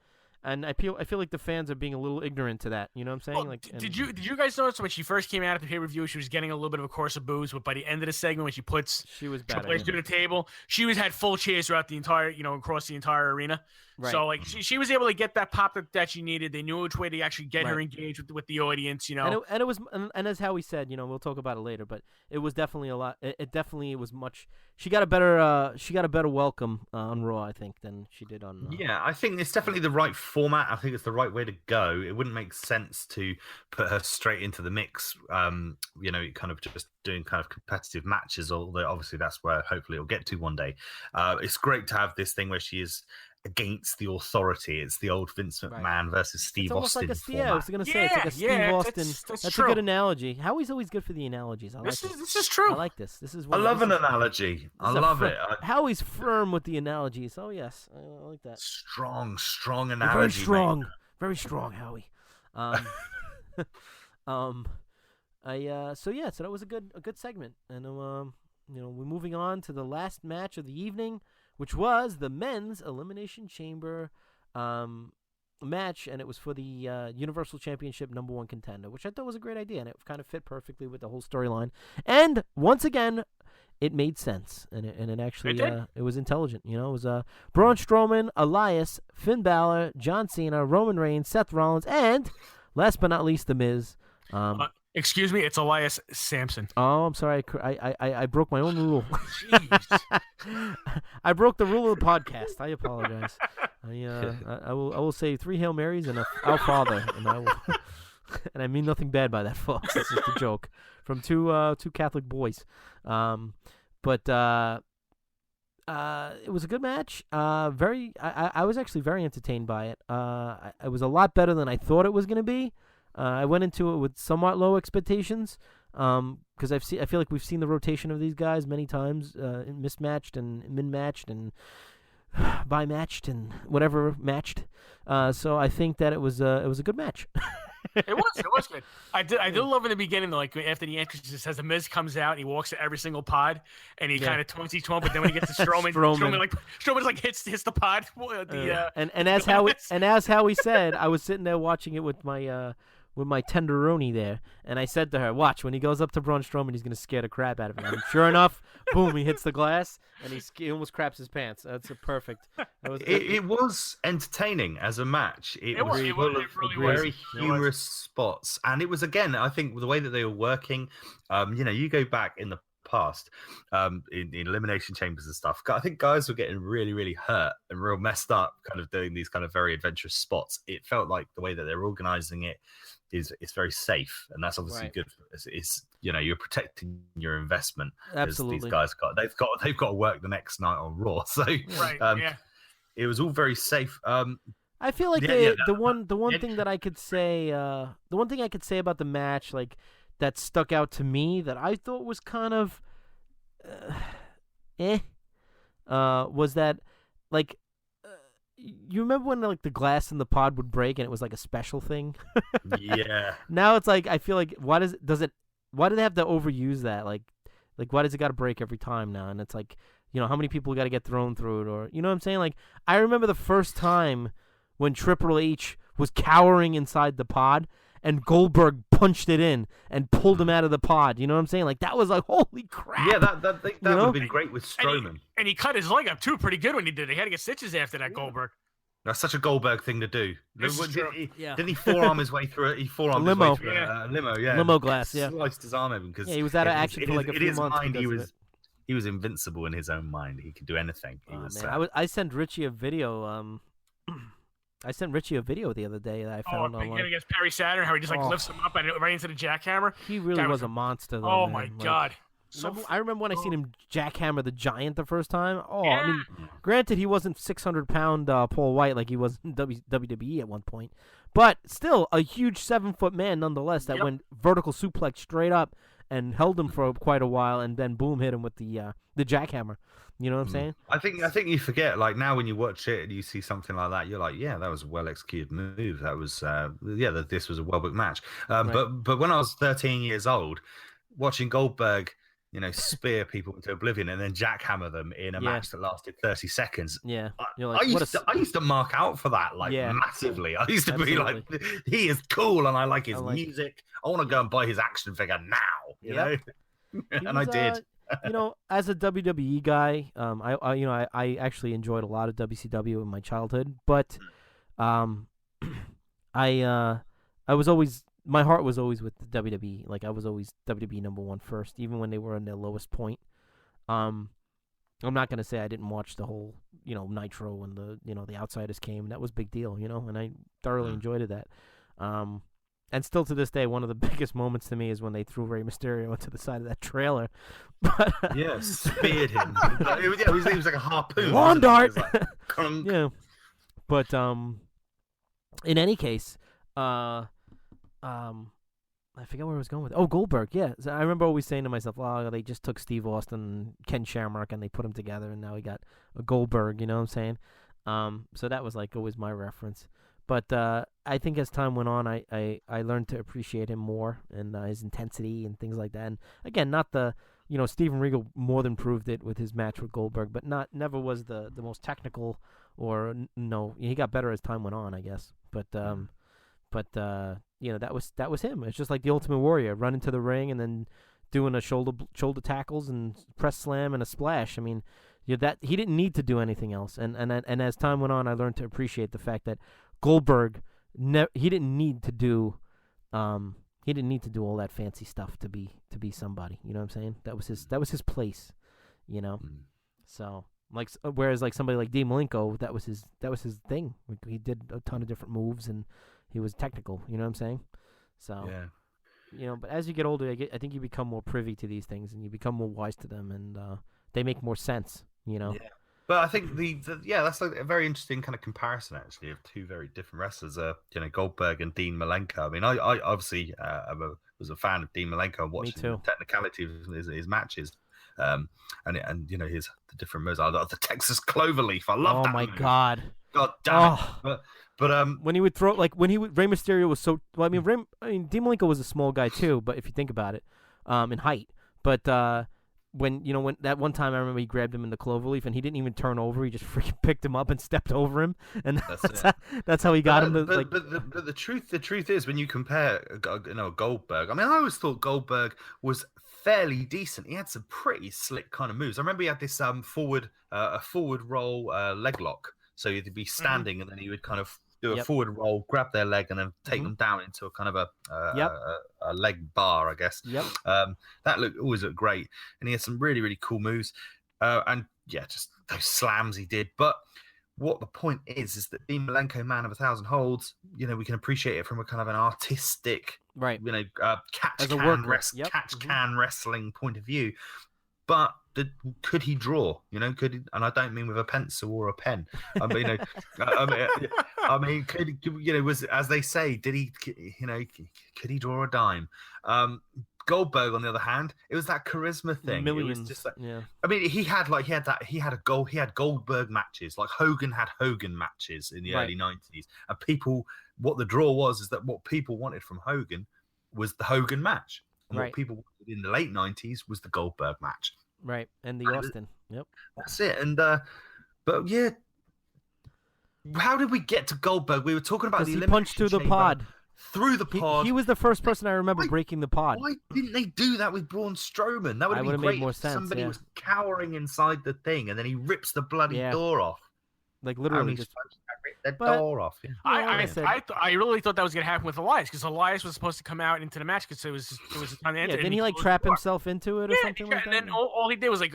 And I feel like the fans are being a little ignorant to that. You know what I'm saying? Well, did you guys notice when she first came out at the pay-per-view, she was getting a little bit of a course of booze, but by the end of the segment, when she puts Triple H through the table, she had full cheers throughout the entire, across the entire arena. Right. So like she was able to get that pop that she needed. They knew which way to actually get her engaged with the audience. And it was, and as Howie said, we'll talk about it later, but it was definitely a lot. It definitely was much. She got a better welcome on Raw, I think, than she did on. Yeah, I think it's definitely the right format. I think it's the right way to go. It wouldn't make sense to put her straight into the mix. Kind of just doing kind of competitive matches. Although obviously that's where hopefully it'll get to one day. It's great to have this thing where she is against the authority. It's the old Vince McMahon versus Steve Austin format. I was going to say it's like a Steve Austin. That's a good analogy. Howie's always good for the analogies. This is true. I like this. I love an analogy. I love it. Howie's firm with the analogies. Oh yes, I like that. Strong analogy. Very strong. Very strong, Howie. So that was a good segment, and we're moving on to the last match of the evening, which was the men's Elimination Chamber match, and it was for the Universal Championship #1 contender, which I thought was a great idea, and it kind of fit perfectly with the whole storyline. And once again, it made sense, and it actually it was intelligent. It was Braun Strowman, Elias, Finn Balor, John Cena, Roman Reigns, Seth Rollins, and last but not least, The Miz. Excuse me, it's Elias Sampson. Oh, I'm sorry. I broke my own rule. Jeez. I broke the rule of the podcast. I apologize. I will say 3 Hail Marys and Our Father, and I will, and I mean nothing bad by that, folks. It's just a joke from two Catholic boys. But it was a good match. I was actually very entertained by it. It was a lot better than I thought it was going to be. I went into it with somewhat low expectations because I feel like we've seen the rotation of these guys many times, mismatched and min-matched and by-matched and whatever matched. So I think that it was a good match. It was good. I did love in the beginning, like after the entrance, just as the Miz comes out, and he walks to every single pod, and he kind of taunts each one. But then when he gets to Strowman, Strowman like hits the pod. And as Howie said, I was sitting there watching it with my tenderoni there, and I said to her, "Watch, when he goes up to Braun Strowman, he's gonna scare the crap out of him." And sure enough, boom, he hits the glass, and he almost craps his pants. That's a perfect. It was entertaining as a match. It was full of very humorous spots, and it was, again, I think, the way that they were working. You go back in the past, in elimination chambers and stuff, I think guys were getting really, really hurt and real messed up, kind of doing these kind of very adventurous spots. It felt like the way that they're organizing it is very safe, and that's obviously good. It's you're protecting your investment. Absolutely, these guys they've got to work the next night on Raw, so it was all very safe. I feel like the one thing that I could say, the one thing I could say about the match, like, that stuck out to me that I thought was kind of was that, like, you remember when, like, the glass in the pod would break and it was like a special thing? Yeah. Now it's like, I feel like, why do they have to overuse that? Like why does it got to break every time now? And it's like, how many people got to get thrown through it, or, you know what I'm saying? Like, I remember the first time when Triple H was cowering inside the pod, and Goldberg punched it in and pulled him out of the pod. You know what I'm saying? Like, that was like, holy crap. Yeah, that would have been great with Strowman. And he cut his leg up, too, pretty good when he did it. He had to get stitches after that, Goldberg. That's such a Goldberg thing to do. Didn't he forearm his way through it? He forearmed his way through a limo, yeah. Limo glass, yeah. Sliced his arm open. He was out of action for like a few months. He was invincible in his own mind. He could do anything. I sent Richie a video. I sent Richie a video the other day that I found online. Against Perry Saturn, how he just lifts him up and right into the jackhammer. He really was a monster, though. Oh, man. my God. I remember when I seen him jackhammer the Giant the first time. I mean, granted, he wasn't 600-pound Paul White like he was in WWE at one point, but still a huge 7-foot man nonetheless that went vertical suplex straight up and held him for quite a while, and then boom, hit him with the jackhammer. You know what I'm saying? I think you forget, like, now when you watch it and you see something like that, you're like, yeah, that was a well executed move. That was this was a well booked match. But when I was 13 years old, watching Goldberg, spear people into oblivion and then jackhammer them in a match that lasted 30 seconds. Yeah. I used to mark out out for that, massively. I used to be like, he is cool and I like his music. I want to go and buy his action figure now, you know? And I did. As a WWE guy, I actually enjoyed a lot of WCW in my childhood, but I was always, my heart was always with the WWE. Like, I was always WWE number one first, even when they were on their lowest point. I'm not gonna say I didn't watch the whole, Nitro and the Outsiders came. That was a big deal, and I thoroughly enjoyed that. And still to this day, one of the biggest moments to me is when they threw Rey Mysterio into the side of that trailer. But speared him. It was like a harpoon. Lawn dart. Yeah. But in any case, I forget where I was going with it. Oh, Goldberg, yeah. So I remember always saying to myself, "Oh, they just took Steve Austin and Ken Shamrock and they put them together, and now we got a Goldberg." You know what I'm saying? So that was like always my reference. But I think as time went on, I learned to appreciate him more and his intensity and things like that. And again, not the Steven Regal more than proved it with his match with Goldberg, but never was the most technical or he got better as time went on, I guess. But that was him. It's just like the Ultimate Warrior, run into the ring and then doing a shoulder tackles and press slam and a splash. I mean, that he didn't need to do anything else. And as time went on, I learned to appreciate the fact that Goldberg, he didn't need to do all that fancy stuff to be somebody. You know what I'm saying? That was his place. So like, whereas like somebody like Dean Malenko, that was his thing. He did a ton of different moves and he was technical. You know what I'm saying? So yeah. But as you get older, I think you become more privy to these things and you become more wise to them, and they make more sense. Yeah. But I think that's a very interesting kind of comparison, actually, of two very different wrestlers. Goldberg and Dean Malenko. I mean, I obviously was a fan of Dean Malenko, watching the technicality of his matches, and the different moves. I love the Texas Cloverleaf. I love that. Oh my move. God! God damn it! But when he would throw Rey Mysterio was so well. I mean, Dean Malenko was a small guy too, but if you think about it, in height. But when that one time I remember he grabbed him in the cloverleaf and he didn't even turn over. He just freaking picked him up and stepped over him, and that's how he got him. But the truth is, when you compare Goldberg, I mean, I always thought Goldberg was fairly decent. He had some pretty slick kind of moves. I remember he had this forward roll leg lock. So he'd be standing and then he would kind of do a forward roll, grab their leg, and then take them down into a kind of a leg bar, I guess. Yep. That always looked great, and he had some really, really cool moves, and just those slams he did. But what the point is that Dean Malenko, man of 1,000 holds, we can appreciate it from a kind of an artistic, right? Catch can wrestling point of view. But could he draw? And I don't mean with a pencil or a pen. I mean, was, as they say, did he? Could he draw a dime? Goldberg, on the other hand, it was that charisma thing. Millions. It was just I mean, he had Goldberg matches. Like Hogan had Hogan matches in the early 90s, and what the draw was is that what people wanted from Hogan was the Hogan match. And what people wanted in the late 90s was the Goldberg match. Right. And the Austin. Yep. That's it. And, but yeah. How did we get to Goldberg? We were talking about the Elimination punched through the pod. Through the pod. He was the first person I remember breaking the pod. Why didn't they do that with Braun Strowman? That would have been great. Made more sense. Somebody was cowering inside the thing and then he rips the bloody door off. Like literally just the door off. Yeah. I really thought that was gonna happen with Elias because Elias was supposed to come out into the match because it was on the end. Didn't he trap himself into it or something like that? And then all he did was I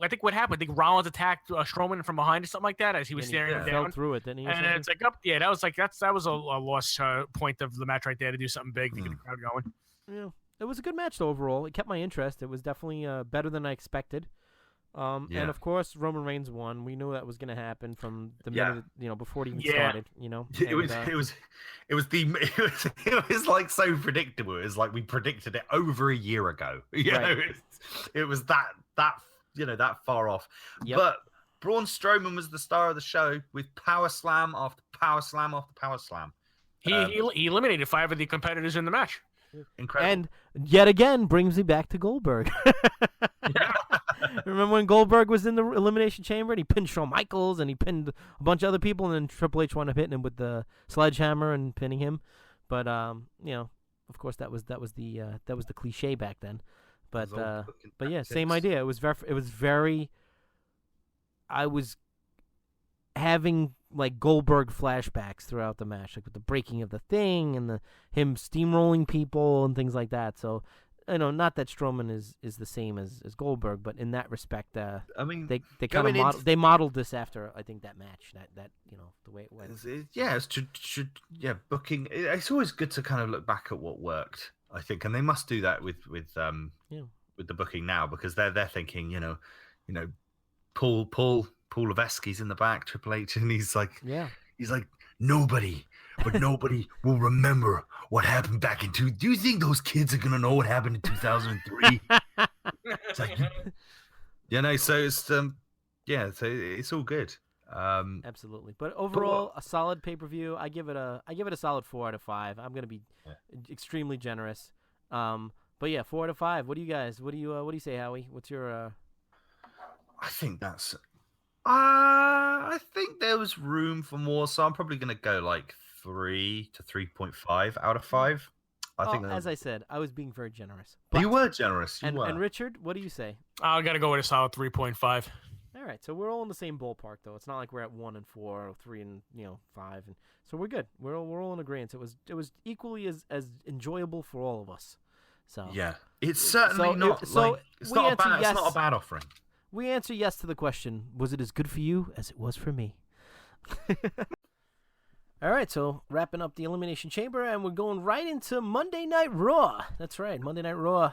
think what happened. I think Rollins attacked Strowman from behind or something like that as he was staring him down. Fell through it, didn't he? And it's that was a lost point of the match right there to do something big to get the crowd going. Yeah, it was a good match though, overall. It kept my interest. It was definitely better than I expected. And of course, Roman Reigns won. We knew that was going to happen from the minute, before it even started. It was like so predictable. It was like we predicted it over a year ago. It was that far off. Yep. But Braun Strowman was the star of the show with power slam after power slam after power slam. He eliminated 5 of the competitors in the match. Incredible. And yet again brings me back to Goldberg. Remember when Goldberg was in the Elimination Chamber and he pinned Shawn Michaels and he pinned a bunch of other people, and then Triple H wound up hitting him with the sledgehammer and pinning him. But of course that was the cliche back then. But yeah, same idea. It was very. I was having like Goldberg flashbacks throughout the match, like with the breaking of the thing and him steamrolling people and things like that. So, not that Strowman is the same as Goldberg, but in that respect, I mean, they kind of they modeled this after I think that match that the way it went. Booking. It's always good to kind of look back at what worked, I think, and they must do that with the booking now because they're thinking Paul Levesque's in the back, Triple H, and he's like nobody will remember what happened back in Do you think those kids are gonna know what happened in 2003? It's like, so it's so it's all good. Absolutely, but overall, a solid pay-per-view. I give it a solid 4 out of 5. I'm gonna be extremely generous. But yeah, 4 out of 5. What do you say, Howie? What's your? I think that's. I think there was room for more, so I'm probably going to go like 3 to 3.5 out of 5. I think. As I said, I was being very generous. But you were generous. And Richard, what do you say? I got to go with a solid 3.5. All right, so we're all in the same ballpark, though. It's not like we're at 1 and 4 or 3 and 5, and so we're good. We're all in agreement. It was equally as enjoyable for all of us. So yeah, it's certainly it's not a bad offering. We answer yes to the question, was it as good for you as it was for me? All right, so wrapping up the Elimination Chamber, and we're going right into Monday Night Raw. That's right, Monday Night Raw.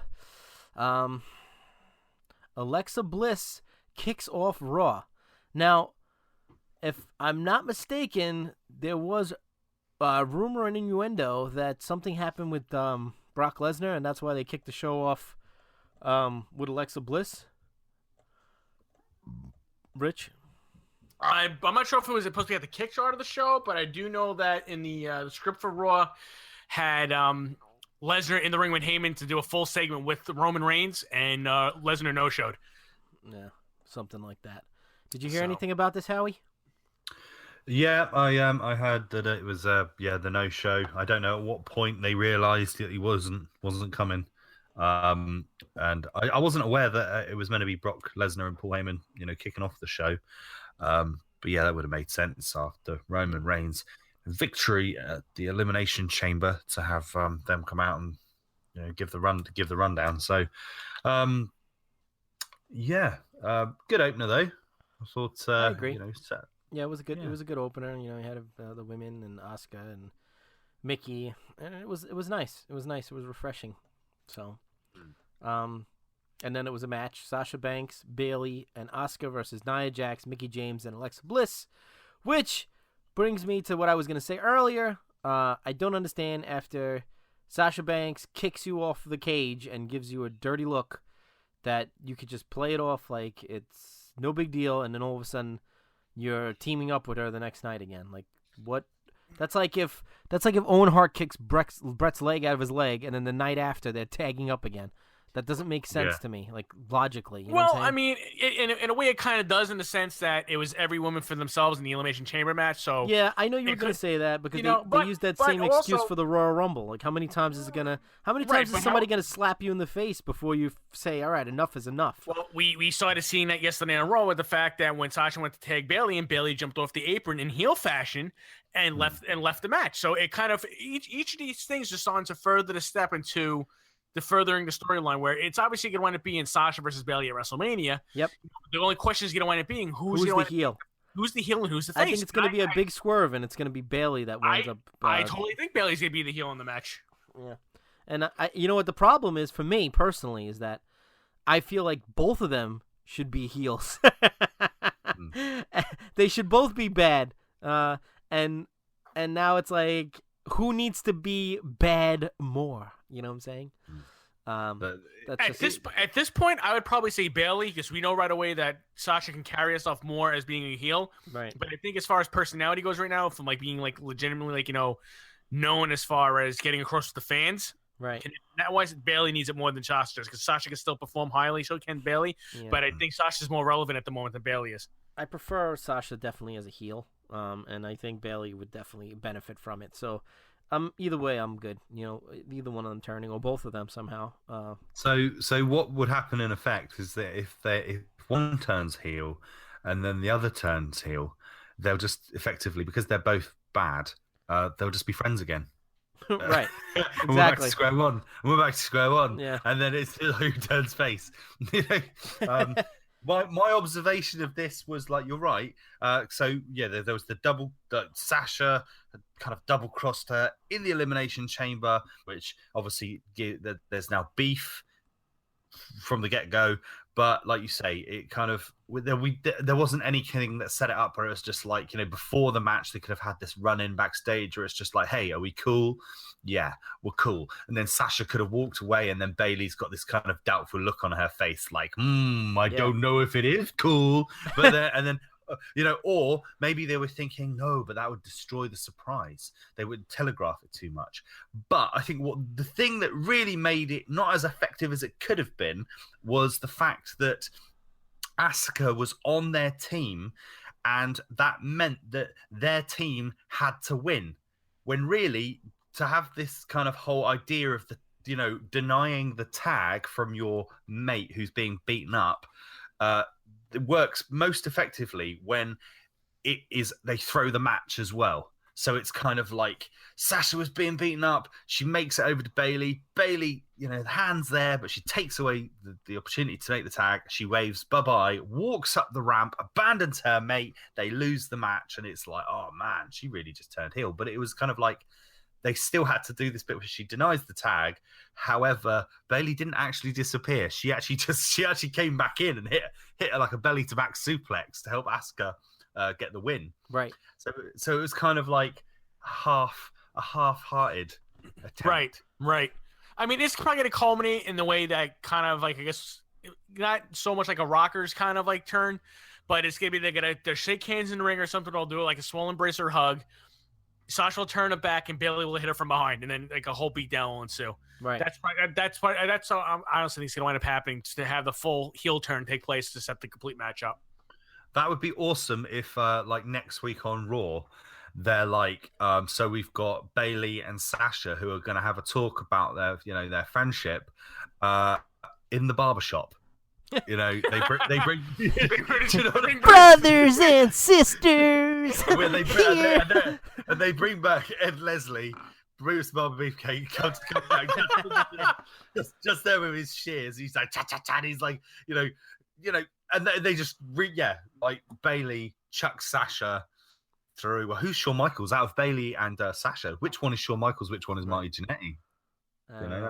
Alexa Bliss kicks off Raw. Now, if I'm not mistaken, there was a rumor and innuendo that something happened with Brock Lesnar, and that's why they kicked the show off with Alexa Bliss. Rich? I'm not sure if it was supposed to be at the Kickstarter of the show, but I do know that in the script for Raw had Lesnar in the ring with Heyman to do a full segment with Roman Reigns, and Lesnar no-showed. Yeah, something like that. Did you hear anything about this, Howie? Yeah, I heard that it was the no-show. I don't know at what point they realised that he wasn't coming. And I wasn't aware that it was meant to be Brock Lesnar and Paul Heyman, kicking off the show. But yeah, that would have made sense after Roman Reigns' victory at the Elimination Chamber to have them come out and give the rundown. So, good opener though. I thought. I agree. Set. Yeah, it was a good. Yeah. It was a good opener. You had the women and Asuka and Mickey, and it was nice. It was nice. It was refreshing. So, and then it was a match: Sasha Banks, Bayley, and Asuka versus Nia Jax, Mickie James, and Alexa Bliss. Which brings me to what I was gonna say earlier. I don't understand after Sasha Banks kicks you off the cage and gives you a dirty look that you could just play it off like it's no big deal, and then all of a sudden you're teaming up with her the next night again. Like, what? That's like if Owen Hart kicks Brett's leg out of his leg, and then the night after they're tagging up again. That doesn't make sense to me, like logically. You know what I'm saying? I mean, in a way, it kind of does in the sense that it was every woman for themselves in the Elimination Chamber match. So yeah, I know you were going to say that because they used that same excuse for the Royal Rumble. Like, how many times is somebody going to slap you in the face before you say, "All right, enough is enough"? Well, we started seeing that yesterday on Raw with the fact that when Sasha went to tag Bayley and Bayley jumped off the apron in heel fashion and left the match. So it kind of each of these things just on to further the step into the furthering the storyline, where it's obviously going to wind up being Sasha versus Bayley at WrestleMania. Yep. The only question is going to wind up being who's the heel. Who's the heel and who's the face? I think it's going to be a big swerve, and it's going to be Bayley that winds up. I totally think Bayley's going to be the heel in the match. Yeah, and you know what the problem is for me personally is that I feel like both of them should be heels. They should both be bad, and now it's like, who needs to be bad more? You know what I'm saying? At this point, I would probably say Bayley, because we know right away that Sasha can carry herself more as being a heel. Right. But I think as far as personality goes right now, from like being like legitimately like known as far as getting across with the fans. Right. That wise, Bayley needs it more than Sasha does, because Sasha can still perform highly, so can Bayley. Yeah. But I think Sasha's more relevant at the moment than Bayley is. I prefer Sasha definitely as a heel, and I think Bayley would definitely benefit from it. So. Either way, I'm good. Either one of them turning or both of them somehow. So what would happen in effect is that if one turns heel and then the other turns heel, they'll just effectively, because they're both bad, they'll just be friends again. Right. Exactly. We're back to square one. Yeah. And then it's who turns face. My observation of this was like, you're right. So yeah, there was the double. Sasha had kind of double crossed her in the Elimination Chamber, which obviously there's now beef from the get go. But like you say, it kind of there wasn't anything that set it up where it was just like, before the match they could have had this run in backstage where it's just like, hey, are we cool? Yeah, we're cool. And then Sasha could have walked away, and then Bayley's got this kind of doubtful look on her face, like, I don't know if it is cool. But and then or maybe they were thinking, no, but that would destroy the surprise. They would telegraph it too much. But I think the thing that really made it not as effective as it could have been was the fact that Asuka was on their team, and that meant that their team had to win. When really, to have this kind of whole idea of denying the tag from your mate who's being beaten up, it works most effectively when they throw the match as well. So it's kind of like Sasha was being beaten up. She makes it over to Bayley. Bayley, the hand's there, but she takes away the opportunity to make the tag. She waves bye-bye, walks up the ramp, abandons her mate. They lose the match. And it's like, oh man, she really just turned heel. But it was kind of like, they still had to do this bit where she denies the tag. However, Bayley didn't actually disappear. She actually came back in and hit her like a belly to back suplex to help Asuka get the win. Right. So it was kind of like a half-hearted attempt. Right. I mean, it's probably going to culminate in the way that kind of like, I guess, not so much like a Rockers kind of like turn, but it's gonna be they'll shake hands in the ring or something. They'll do it like a swollen embrace or hug. Sasha will turn it back, and Bailey will hit her from behind, and then like a whole beatdown will ensue. Right. That's how I honestly think it's gonna wind up happening, to have the full heel turn take place to set the complete matchup. That would be awesome if, like next week on Raw, they're like, so we've got Bailey and Sasha who are going to have a talk about their friendship, in the barbershop. You know, they bring brothers and sisters. When they bring back Ed Leslie. Bruce Bob Beefcake comes back just there with his shears. He's like cha cha cha. And he's like, you know, and they just like Bailey chucks Sasha through. Well, who's Shawn Michaels out of Bailey and Sasha? Which one is Shawn Michaels? Which one is Marty Jannetty?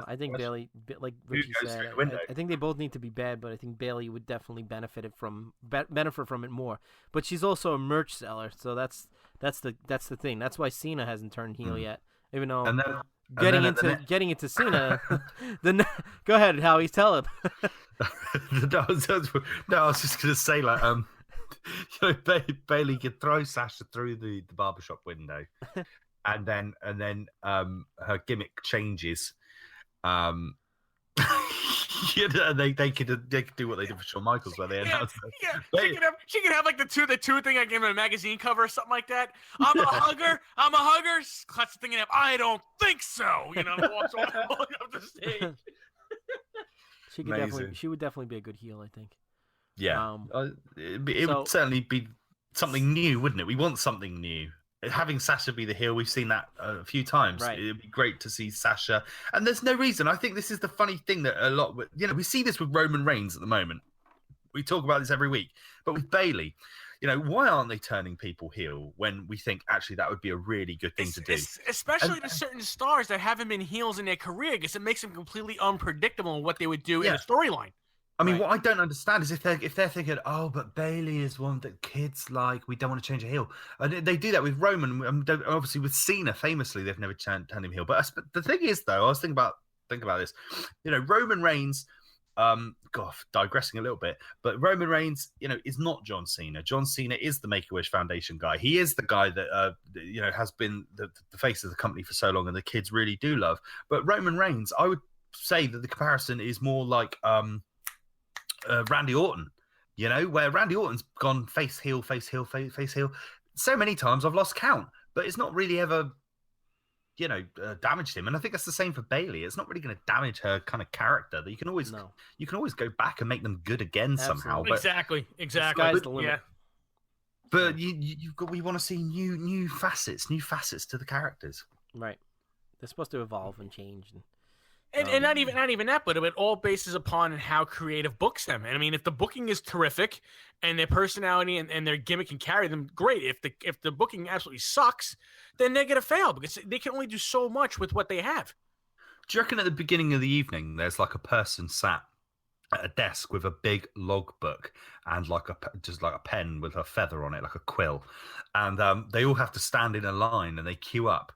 I think Bailey, like Richie said, I think they both need to be bad, but I think Bailey would definitely benefit from it more. But she's also a merch seller, so that's the thing. That's why Cena hasn't turned heel yet, even though getting into Cena. Go ahead, Howie, tell him. No, I was just gonna say, like, Bailey could throw Sasha through the barbershop window, and then her gimmick changes. They could do what they did for Shawn Michaels, where they announced she could have like the two thing I gave him a magazine cover or something like that. I'm a hugger. Cuts the thing in half. I don't think so. You know, walks up the stage. She would definitely be a good heel, I think. Yeah, it would certainly be something new, wouldn't it? We want something new. Having Sasha be the heel, we've seen that a few times. Right. It'd be great to see Sasha, and there's no reason. I think this is the funny thing that a lot, we see this with Roman Reigns at the moment. We talk about this every week, but with Bailey, why aren't they turning people heel when we think actually that would be a really good thing to do? Especially to certain stars that haven't been heels in their career, because it makes them completely unpredictable in what they would do in a storyline. I mean, what I don't understand is if they're thinking, oh, but Bailey is one that kids like, we don't want to change a heel. And they do that with Roman. Obviously, with Cena, famously, they've never turned him heel. But the thing is, though, I was thinking about this. Roman Reigns, digressing a little bit, but Roman Reigns, is not John Cena. John Cena is the Make-A-Wish Foundation guy. He is the guy that, has been the face of the company for so long, and the kids really do love. But Roman Reigns, I would say that the comparison is more like Randy Orton, where Randy Orton's gone face heel so many times I've lost count, but it's not really ever damaged him. And I think that's the same for Bailey. It's not really going to damage her kind of character. That you can always go back and make them good again somehow. But exactly. Yeah. But we want to see new facets to the characters. Right. They're supposed to evolve and change. And not even that, but it all bases upon how creative books them. And I mean, if the booking is terrific and their personality and their gimmick can carry them, great. If the booking absolutely sucks, then they're gonna fail because they can only do so much with what they have. Do you reckon at the beginning of the evening there's like a person sat at a desk with a big logbook and just like a pen with a feather on it, like a quill, and they all have to stand in a line and they queue up?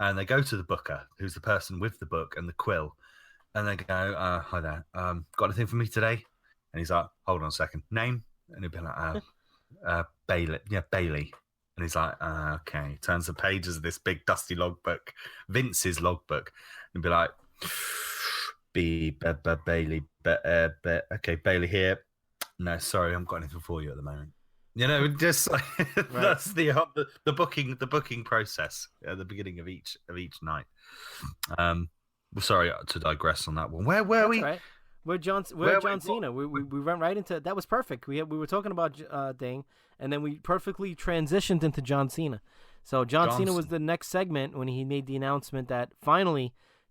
And they go to the booker, who's the person with the book and the quill, and they go, "Hi there, got anything for me today?" And he's like, "Hold on a second, name?" And he'll be like, "Bailey, yeah, Bailey." And he's like, "Okay." Turns the pages of this big dusty logbook, Vince's logbook, and be like, "Bailey, okay, Bailey here. No, sorry, I haven't got anything for you at the moment." Just like that's the booking process at the beginning of each night. Sorry to digress on that one. Where were we? Right. We're John Cena. We went right into that. Was perfect. We were talking about Ding, and then we perfectly transitioned into John Cena. So John Cena was the next segment when he made the announcement that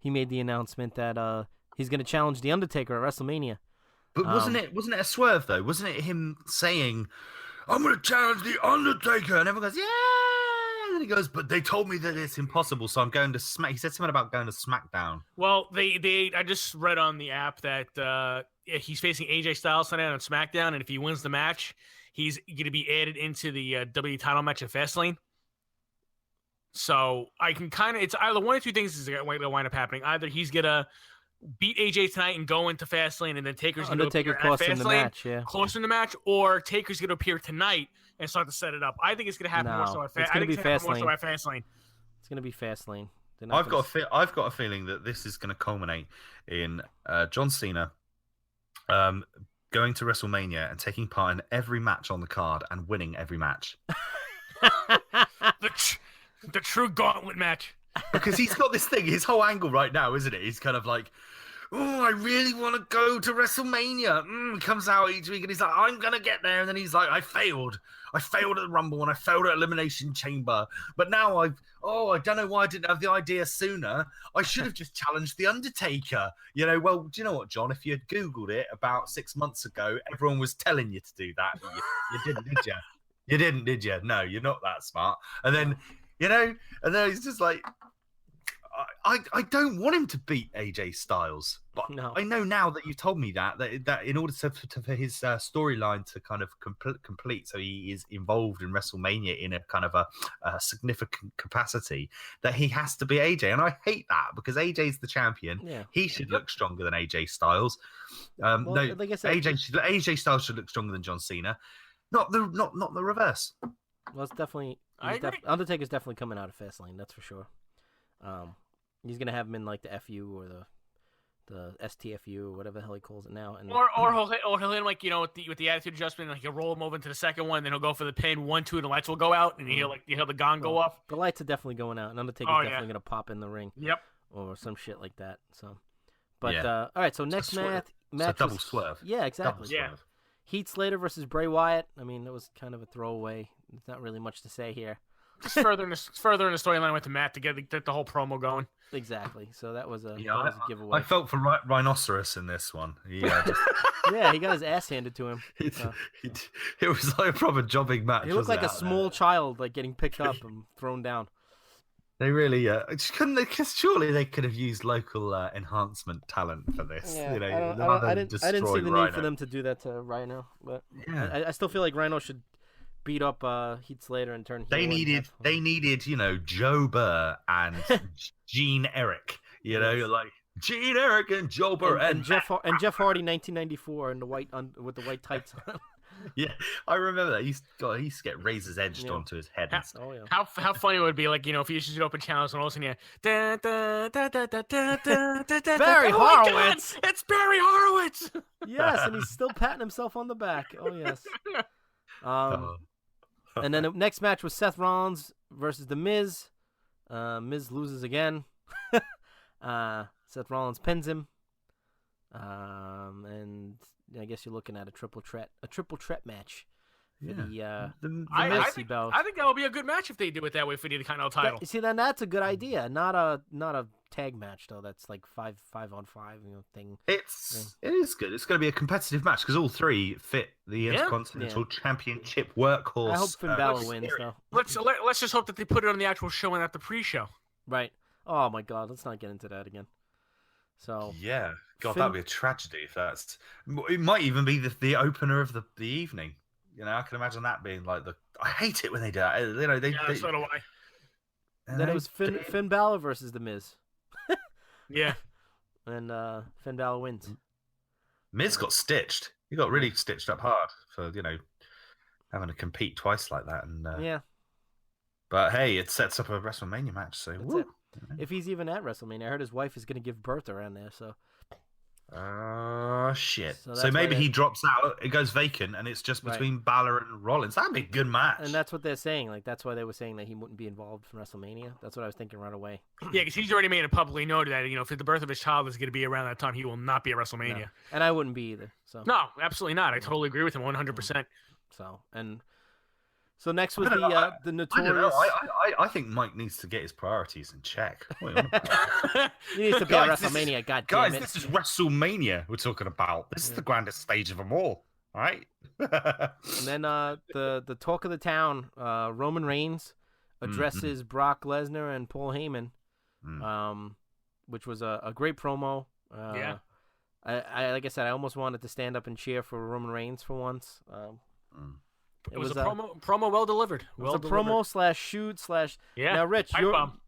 he's going to challenge the Undertaker at WrestleMania. But wasn't it a swerve though? Wasn't it him saying, "I'm going to challenge the Undertaker," and everyone goes, "Yeah," and he goes, "But they told me that it's impossible, so I'm going to Smack." He said something about going to SmackDown. Well, I just read on the app that he's facing AJ Styles tonight on SmackDown, and if he wins the match, he's going to be added into the W title match at Fastlane. So I can it's either one of two things is going to wind up happening. Either he's going to beat AJ tonight and go into Fastlane, and then Taker's going to Undertaker appear at cost him the Fastlane, match, yeah. closer in the match, or Taker's going to appear tonight and start to set it up. I think it's going to happen more so at Fastlane. It's going to be Fastlane. It's going to be Fastlane. I've got a feeling that this is going to culminate in John Cena going to WrestleMania and taking part in every match on the card and winning every match. The true gauntlet match. Because he's got this thing, his whole angle right now, isn't it? He's kind of like, oh, I really want to go to WrestleMania. He comes out each week and he's like, I'm going to get there. And then he's like, I failed. I failed at the Rumble and I failed at Elimination Chamber. But now I don't know why I didn't have the idea sooner. I should have just challenged The Undertaker. Well, do you know what, John? If you had Googled it about 6 months ago, everyone was telling you to do that. You didn't, did you? You didn't, did you? No, you're not that smart. And then, and then he's just like, I don't want him to beat AJ Styles, but no. I know now that you've told me that in order for his storyline to kind of complete, so he is involved in WrestleMania in a kind of a significant capacity, that he has to be AJ, and I hate that because AJ's the champion. Yeah. He should look stronger than AJ Styles. Well, like I said, AJ Styles should look stronger than John Cena, not the reverse. Well, it's definitely Undertaker's definitely coming out of Fastlane, that's for sure. He's gonna have him in like the FU or the STFU or whatever the hell he calls it now, and or he'll hit him like with the attitude adjustment, like he'll roll him over into the second one, then he'll go for the pin 1-2, and the lights will go out, and you hear the gong go off. The lights are definitely going out, and Undertaker's definitely gonna pop in the ring. Yep. Or some shit like that. So, but all right. So next match, double swerve. Yeah, exactly. Double swerve. Heath Slater versus Bray Wyatt. I mean, it was kind of a throwaway. There's not really much to say here. Just further in the storyline with the Matt to get the whole promo going. Exactly. So that was a giveaway. I felt for Rhinoceros in this one. Yeah, he got his ass handed to him. It was like a proper jobbing match. He looked like a small child, like getting picked up and thrown down. They really couldn't. Because surely they could have used local enhancement talent for this. Yeah, I didn't see the need for them to do that to Rhino, but yeah. I still feel like Rhino should beat up Heath Slater and turn. They needed Joe Burr and Gene Eric. Like Gene Eric and Joe Burr and Jeff Hardy, 1994, and with the white tights on. Yeah, I remember that. He used to get razors edged onto his head. How funny it would be, like, if you just open channels and all of a sudden Barry Horowitz. God, it's Barry Horowitz. Yes, and he's still patting himself on the back. Oh yes. And then the next match was Seth Rollins versus The Miz. Miz loses again. Seth Rollins pins him. And I guess you're looking at a triple threat match. Yeah. I think that would be a good match if they do it that way for the Intercontinental title. See, then that's a good idea. Not a tag match though. That's like 5-on-5 thing. It is good. It's going to be a competitive match because all three fit the Intercontinental Championship workhorse. I hope Finn Balor wins though. Let's just hope that they put it on the actual show and not the pre-show. Right. Oh my God. Let's not get into that again. So yeah, God, that'd be a tragedy if that's. It might even be the opener of the evening. I can imagine that being like I hate it when they do that. So do I. Then it was Finn Balor versus The Miz. Yeah. And Finn Balor wins. Miz got stitched. He got really stitched up hard for having to compete twice like that. And yeah. But hey, it sets up a WrestleMania match. So woo. If he's even at WrestleMania, I heard his wife is going to give birth around there. So. Shit. So maybe he drops out, it goes vacant, and it's just between Balor and Rollins. That'd be a good match. And that's what they're saying. Like, that's why they were saying that he wouldn't be involved in WrestleMania. That's what I was thinking right away. Yeah, because he's already made it publicly noted that, if the birth of his child is going to be around that time, he will not be at WrestleMania. No. And I wouldn't be either. So. No, absolutely not. I totally agree with him 100%. So next was the notorious. I think Mike needs to get his priorities in check. He needs to be at WrestleMania. Guys, this is WrestleMania we're talking about. This is the grandest stage of them all. All right. And then the talk of the town, Roman Reigns addresses Brock Lesnar and Paul Heyman, which was a great promo. I like I said, I almost wanted to stand up and cheer for Roman Reigns for once. It was a promo well delivered. It was a promo / shoot / Yeah. Now, Rich,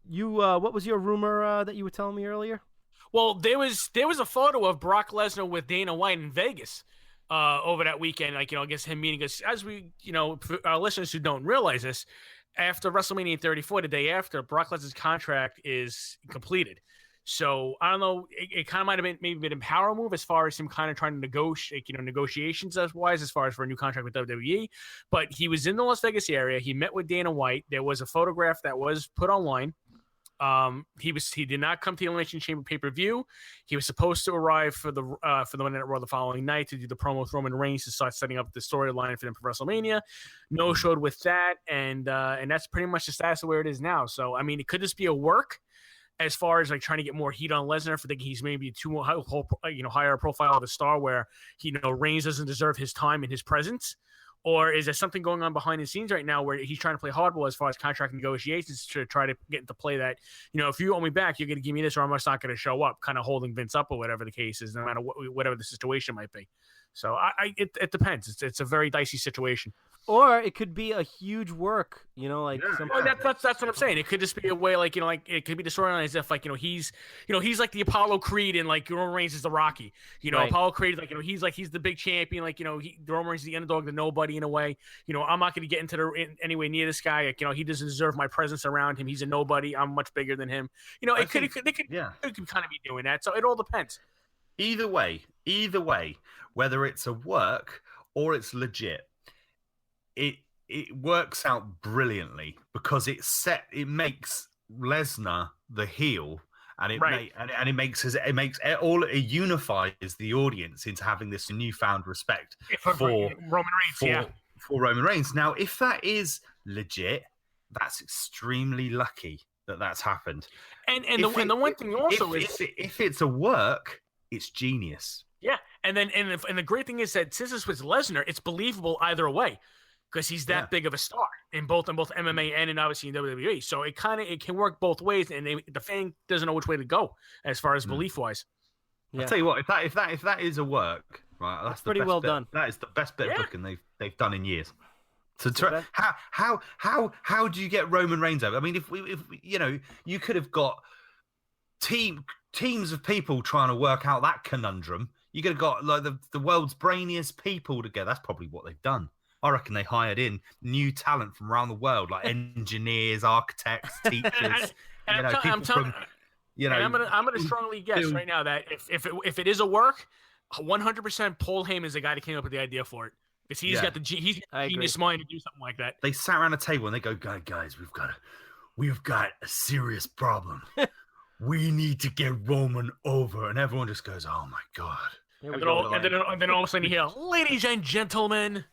you what was your rumor that you were telling me earlier? Well, there was a photo of Brock Lesnar with Dana White in Vegas over that weekend. Like, I guess him meeting us. As we, for our listeners who don't realize this, after WrestleMania 34, the day after, Brock Lesnar's contract is completed. So I don't know. It kind of might have been maybe been a power move as far as him kind of trying to negotiate, negotiations as far as for a new contract with WWE. But he was in the Las Vegas area. He met with Dana White. There was a photograph that was put online. He did not come to the Elimination Chamber pay-per-view. He was supposed to arrive for the Monday Night Raw the following night to do the promo with Roman Reigns to start setting up the storyline for them for WrestleMania. No showed with that, and that's pretty much the status of where it is now. So I mean, it could just be a work as far as like trying to get more heat on Lesnar for thinking he's maybe too higher profile of a star where Reigns doesn't deserve his time and his presence. Or is there something going on behind the scenes right now where he's trying to play hardball as far as contract negotiations to try to get into play that, if you owe me back, you're going to give me this or I'm just not going to show up, kind of holding Vince up or whatever the case is, no matter whatever the situation might be. So it depends. It's a very dicey situation. Or it could be a huge work, that's what I'm saying. It could just be a way, like it could be the storyline as if he's like the Apollo Creed and like Roman Reigns is the Rocky. Right. Apollo Creed he's the big champion. Roman Reigns is the underdog, the nobody in a way. I'm not going to get into anywhere near this guy. He doesn't deserve my presence around him. He's a nobody. I'm much bigger than him. It could kind of be doing that. So it all depends. Either way, whether it's a work or it's legit, it works out brilliantly because it makes Lesnar the heel, and it unifies the audience into having this newfound respect for Roman Reigns. For Roman Reigns. Now, if that is legit, that's extremely lucky that that's happened. And the one thing also is if it's a work, it's genius. Yeah, and the great thing is that since it's with Lesnar, it's believable either way because he's that big of a star in both MMA and obviously in WWE. So it can work both ways, and the fan doesn't know which way to go as far as belief wise. Yeah. I'll tell you what, if that is a work, right, that's pretty well done. That is the best bit of booking they've done in years. So how do you get Roman Reigns over? I mean, if you could have got teams of people trying to work out that conundrum. You could have got like the world's brainiest people together. That's probably what they've done. I reckon they hired in new talent from around the world, like engineers, architects, teachers. I'm gonna strongly guess right now that if it is a work, 100% Paul Heyman is the guy that came up with the idea for it because he's got the genius mind to do something like that. They sat around a table and they go, guys, we've got a serious problem. We need to get Roman over, and everyone just goes, "Oh my god!" And then all of a sudden you hear, "Ladies and gentlemen,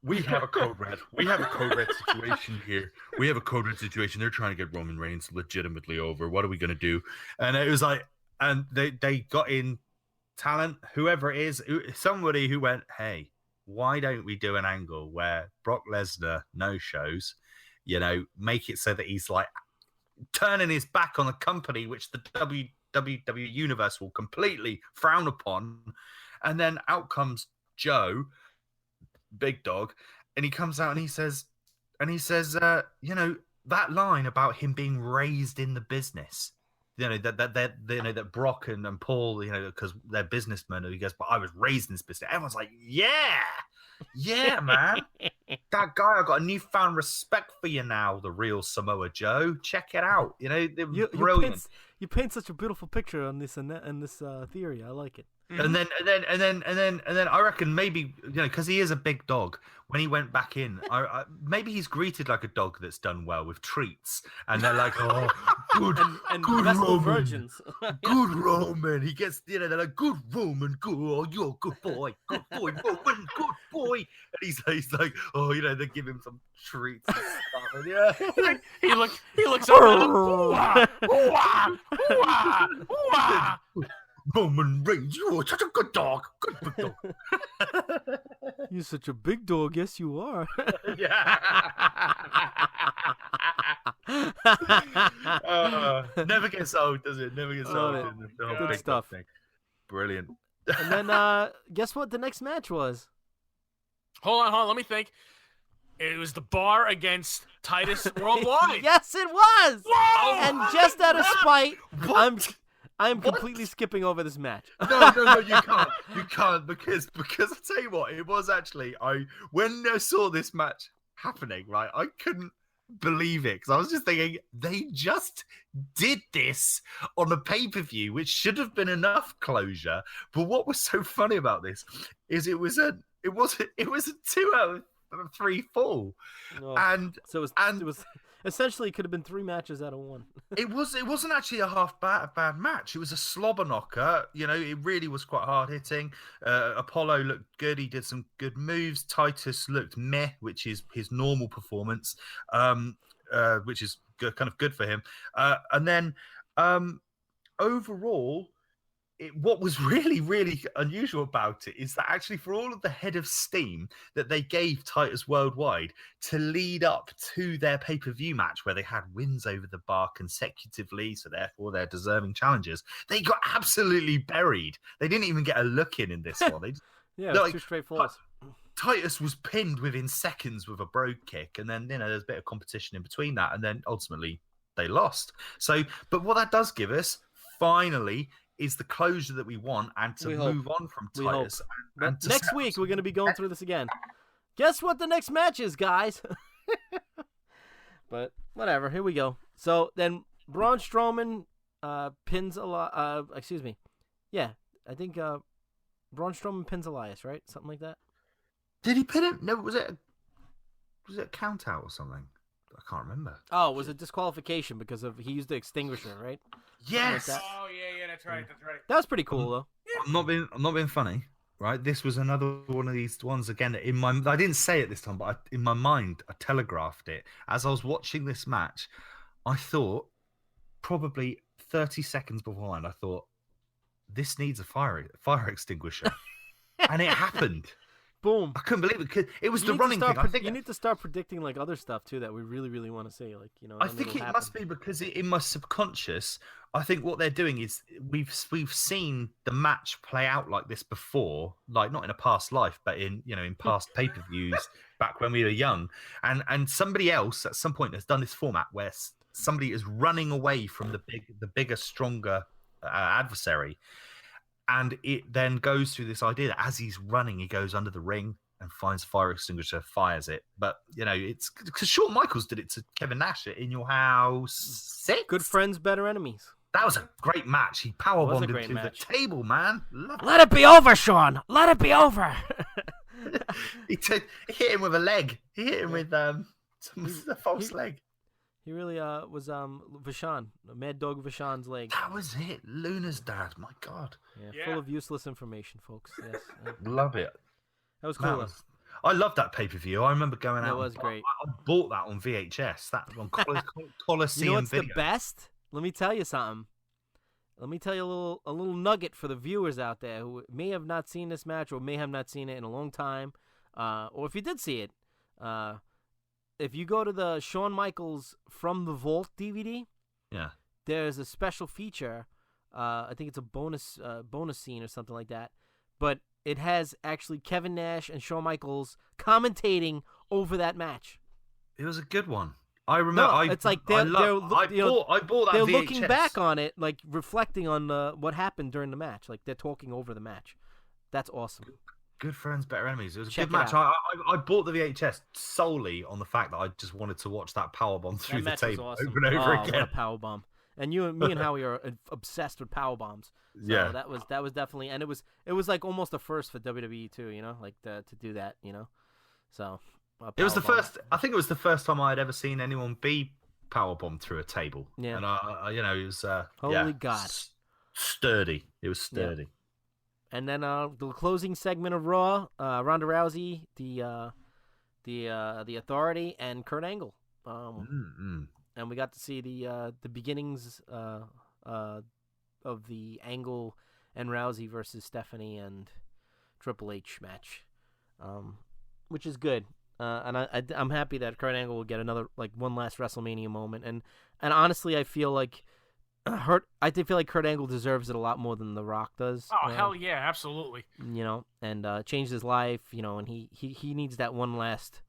we have a code red. We have a code red situation here. We have a code red situation. They're trying to get Roman Reigns legitimately over. What are we going to do?" And it was like, and they got in talent, whoever it is, somebody who went, "Hey, why don't we do an angle where Brock Lesnar no shows? Make it so that he's like." Turning his back on the company, which the WWE universe will completely frown upon, and then out comes Joe, big dog, and he comes out and he says, that line about him being raised in the business, that Brock and Paul, because they're businessmen, and he goes, but I was raised in this business. Everyone's like, yeah, man. That guy, I've got a newfound respect for you now, the real Samoa Joe. Check it out. They're brilliant. You paint such a beautiful picture on this theory. I like it. And then I reckon maybe because he is a big dog. When he went back in, maybe he's greeted like a dog that's done well with treats, and they're like, "Oh, good, and good Roman, virgins, good Roman." He gets, they're like, "Good Roman, good, oh, you're a good boy, Roman, good boy." And he's like, "Oh, they give him some treats and stuff." And he looks over. Roman Reigns, you are such a good dog. Good big dog. You're such a big dog. Yes, you are. Yeah. Never gets old, does it? Never gets old. Good stuff. Thing. Brilliant. And then, guess what the next match was? Hold on. Let me think. It was the Bar against Titus Worldwide. Yes, it was. Whoa! And just out of spite, I am What? completely skipping over this match. No, you can't because I tell you what, it was actually when I saw this match happening, right, I couldn't believe it because I was just thinking they just did this on a pay-per-view, which should have been enough closure. But what was so funny about this is it was a 2 out of 3 fall, Oh, and so it was essentially it could have been 3 matches out of 1. it wasn't actually a bad match. It was a slobber knocker. You know, it really was quite hard hitting. Apollo looked good. He did some good moves. Titus looked meh, which is his normal performance, which is good, kind of good for him. And then overall, what was really, really unusual about it is that actually for all of the head of steam that they gave Titus Worldwide to lead up to their pay-per-view match where they had wins over the bar consecutively, so therefore they're deserving challengers, they got absolutely buried. They didn't even get a look in this one. They just, Yeah, it was 2 straight falls. Titus was pinned within seconds with a brogue kick, and then, there's a bit of competition in between that, and then ultimately they lost. So, but what that does give us, finally, is the closure that we want and to move on from Titus. And next week, we're going to be going through this again. Guess what the next match is, guys? But whatever, here we go. So then Braun Strowman pins excuse me. Yeah, I think Braun Strowman pins Elias, right? Something like that. Did he pin him? No, was it a count out or something? I can't remember. Oh, it was a disqualification because he used the extinguisher, right? Yes. Like Oh yeah, that's right. That was pretty cool though. I'm not being funny, right? This was another one of these ones again. I didn't say it this time, but in my mind, I telegraphed it as I was watching this match. I thought probably 30 seconds beforehand, I thought this needs a fire extinguisher, and it happened. Boom! I couldn't believe it because it was the running thing. I think you need to start predicting like other stuff too that we really, really want to see. Like I think it must be because in my subconscious, I think what they're doing is we've seen the match play out like this before, like not in a past life, but in past pay-per-views back when we were young, and somebody else at some point has done this format where somebody is running away from the bigger, stronger adversary. And it then goes through this idea that as he's running, he goes under the ring and finds a fire extinguisher, fires it. But, it's because Shawn Michaels did it to Kevin Nash at In Your House 6. Good friends, better enemies. That was a great match. He powerbombed him to the table, man. Let it be over, Shawn. Let it be over. He hit him with a leg. He hit him with a false leg. He really was Vachon, Mad Dog Vachon's leg. That was it. Luna's dad. My God. Yeah, full of useless information, folks. Yes. Love it. That was cool. I love that pay-per-view. I remember going out. It was great. I bought that on VHS. That on Coliseum. You know what's video. the best? Let me tell you something. Let me tell you a little nugget for the viewers out there who may have not seen this match or may have not seen it in a long time, or if you did see it. If you go to the Shawn Michaels From the Vault DVD, there's a special feature. I think it's a bonus scene or something like that. But it has actually Kevin Nash and Shawn Michaels commentating over that match. It was a good one. I remember. No, it's like I bought that. They're VHS. looking back on it, like reflecting on what happened during the match. Like they're talking over the match. That's awesome. Good friends, better enemies. It was a Check good match. I bought the VHS solely on the fact that I just wanted to watch that powerbomb through the table awesome. over and over again. What a powerbomb! And me and Howie are obsessed with powerbombs. So that was definitely, and it was like almost a first for WWE too. Like to do that. So it was the first. I think it was the first time I had ever seen anyone be powerbombed through a table. Yeah, and it was holy God, sturdy. It was sturdy. Yeah. And then the closing segment of Raw, Ronda Rousey, the Authority, and Kurt Angle. And we got to see the beginnings of the Angle and Rousey versus Stephanie and Triple H match, which is good. And I'm happy that Kurt Angle will get one last WrestleMania moment. And honestly, I feel like Kurt Angle deserves it a lot more than The Rock does. Oh, hell yeah, absolutely. And changed his life, and he needs that one last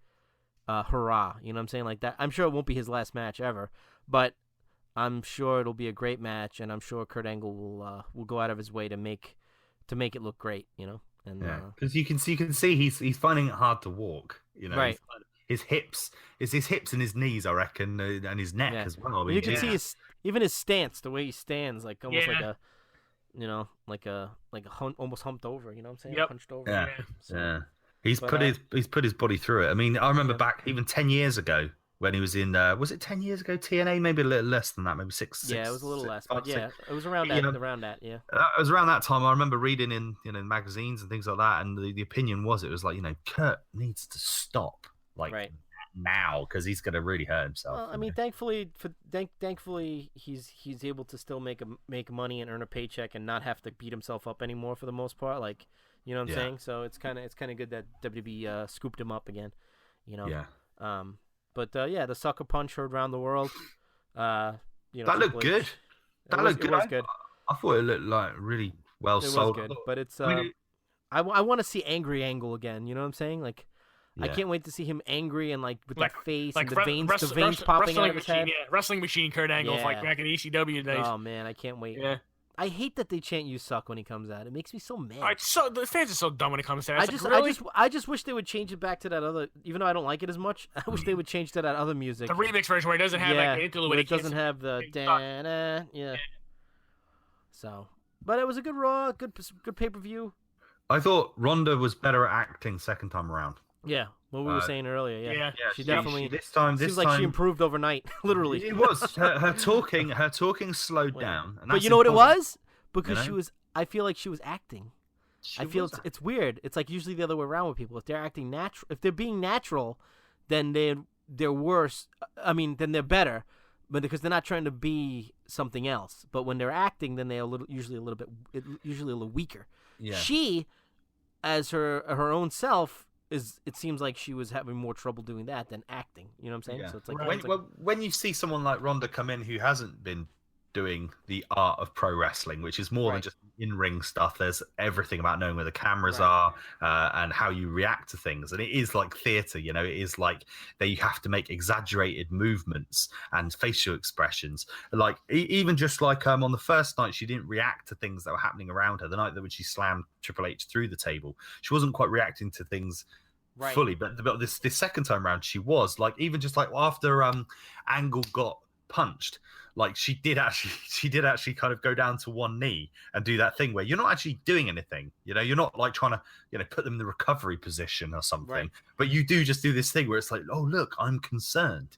hurrah, you know what I'm saying? Like that. I'm sure it won't be his last match ever, but I'm sure it'll be a great match, and I'm sure Kurt Angle will go out of his way to make it look great. And because you can see he's finding it hard to walk. right. His hips, his hips and his knees, I reckon, and his neck as well. I mean, you can see even his stance, the way he stands, like almost like a, almost humped over. You know what I'm saying? Yep. Hunched over. Yeah. So, yeah. He's put his body through it. I mean, I remember back even 10 years ago when he was in. Was it 10 years ago? TNA, maybe a little less than that, maybe six. Yeah, it was a little less, but six. it was around that. Around that, yeah. It was around that time. I remember reading in magazines and things like that, and the opinion was it was like Kurt needs to stop now because he's going to really hurt himself. Well, I mean, thankfully he's able to still make money and earn a paycheck and not have to beat himself up anymore for the most part. Like, you know what I'm saying? So it's kind of good that WWE scooped him up again. Yeah. But the sucker punch heard around the world. That looked good. That looked good. It was good. I thought it looked like really well sold. It was good, but it's I want to see Angry Angle again. You know what I'm saying? Like, I can't wait to see him angry and with the face and the veins popping out of his head. Yeah, wrestling machine Kurt Angle, like back in ECW days. Oh man, I can't wait. Yeah. I hate that they chant "You suck" when he comes out. It makes me so mad. The fans are so dumb when it comes to that. I just wish they would change it back to that other. Even though I don't like it as much, I wish they would change to that other music. The remix version where it doesn't have the interlude. Where it doesn't have the yeah. So, but it was a good Raw, good pay-per-view. I thought Ronda was better at acting second time around. Yeah, what we were saying earlier. Yeah, she definitely. This time seems like she improved overnight. Literally, it was her talking slowed down. And but you know what it was? Because she was. I feel like she was acting. I feel it's weird. It's like usually the other way around with people. If they're acting natural, if they're being natural, then they're worse. I mean, then they're better, but because they're not trying to be something else. But when they're acting, then they're usually a little weaker. Yeah. She, as her own self. It seems like she was having more trouble doing that than acting. You know what I'm saying? Yeah. So it's like when you see someone like Ronda come in who hasn't been doing the art of pro wrestling, which is more than just in-ring stuff. There's everything about knowing where the cameras are and how you react to things. And it is like theater, it is like that you have to make exaggerated movements and facial expressions. Like even just like on the first night, she didn't react to things that were happening around her. The night that when she slammed Triple H through the table, she wasn't quite reacting to things fully. But this second time around, she was even just after Angle got punched. She did actually kind of go down to one knee and do that thing where you're not actually doing anything. You're not trying to put them in the recovery position or something, but you do just do this thing where it's like, oh look, I'm concerned.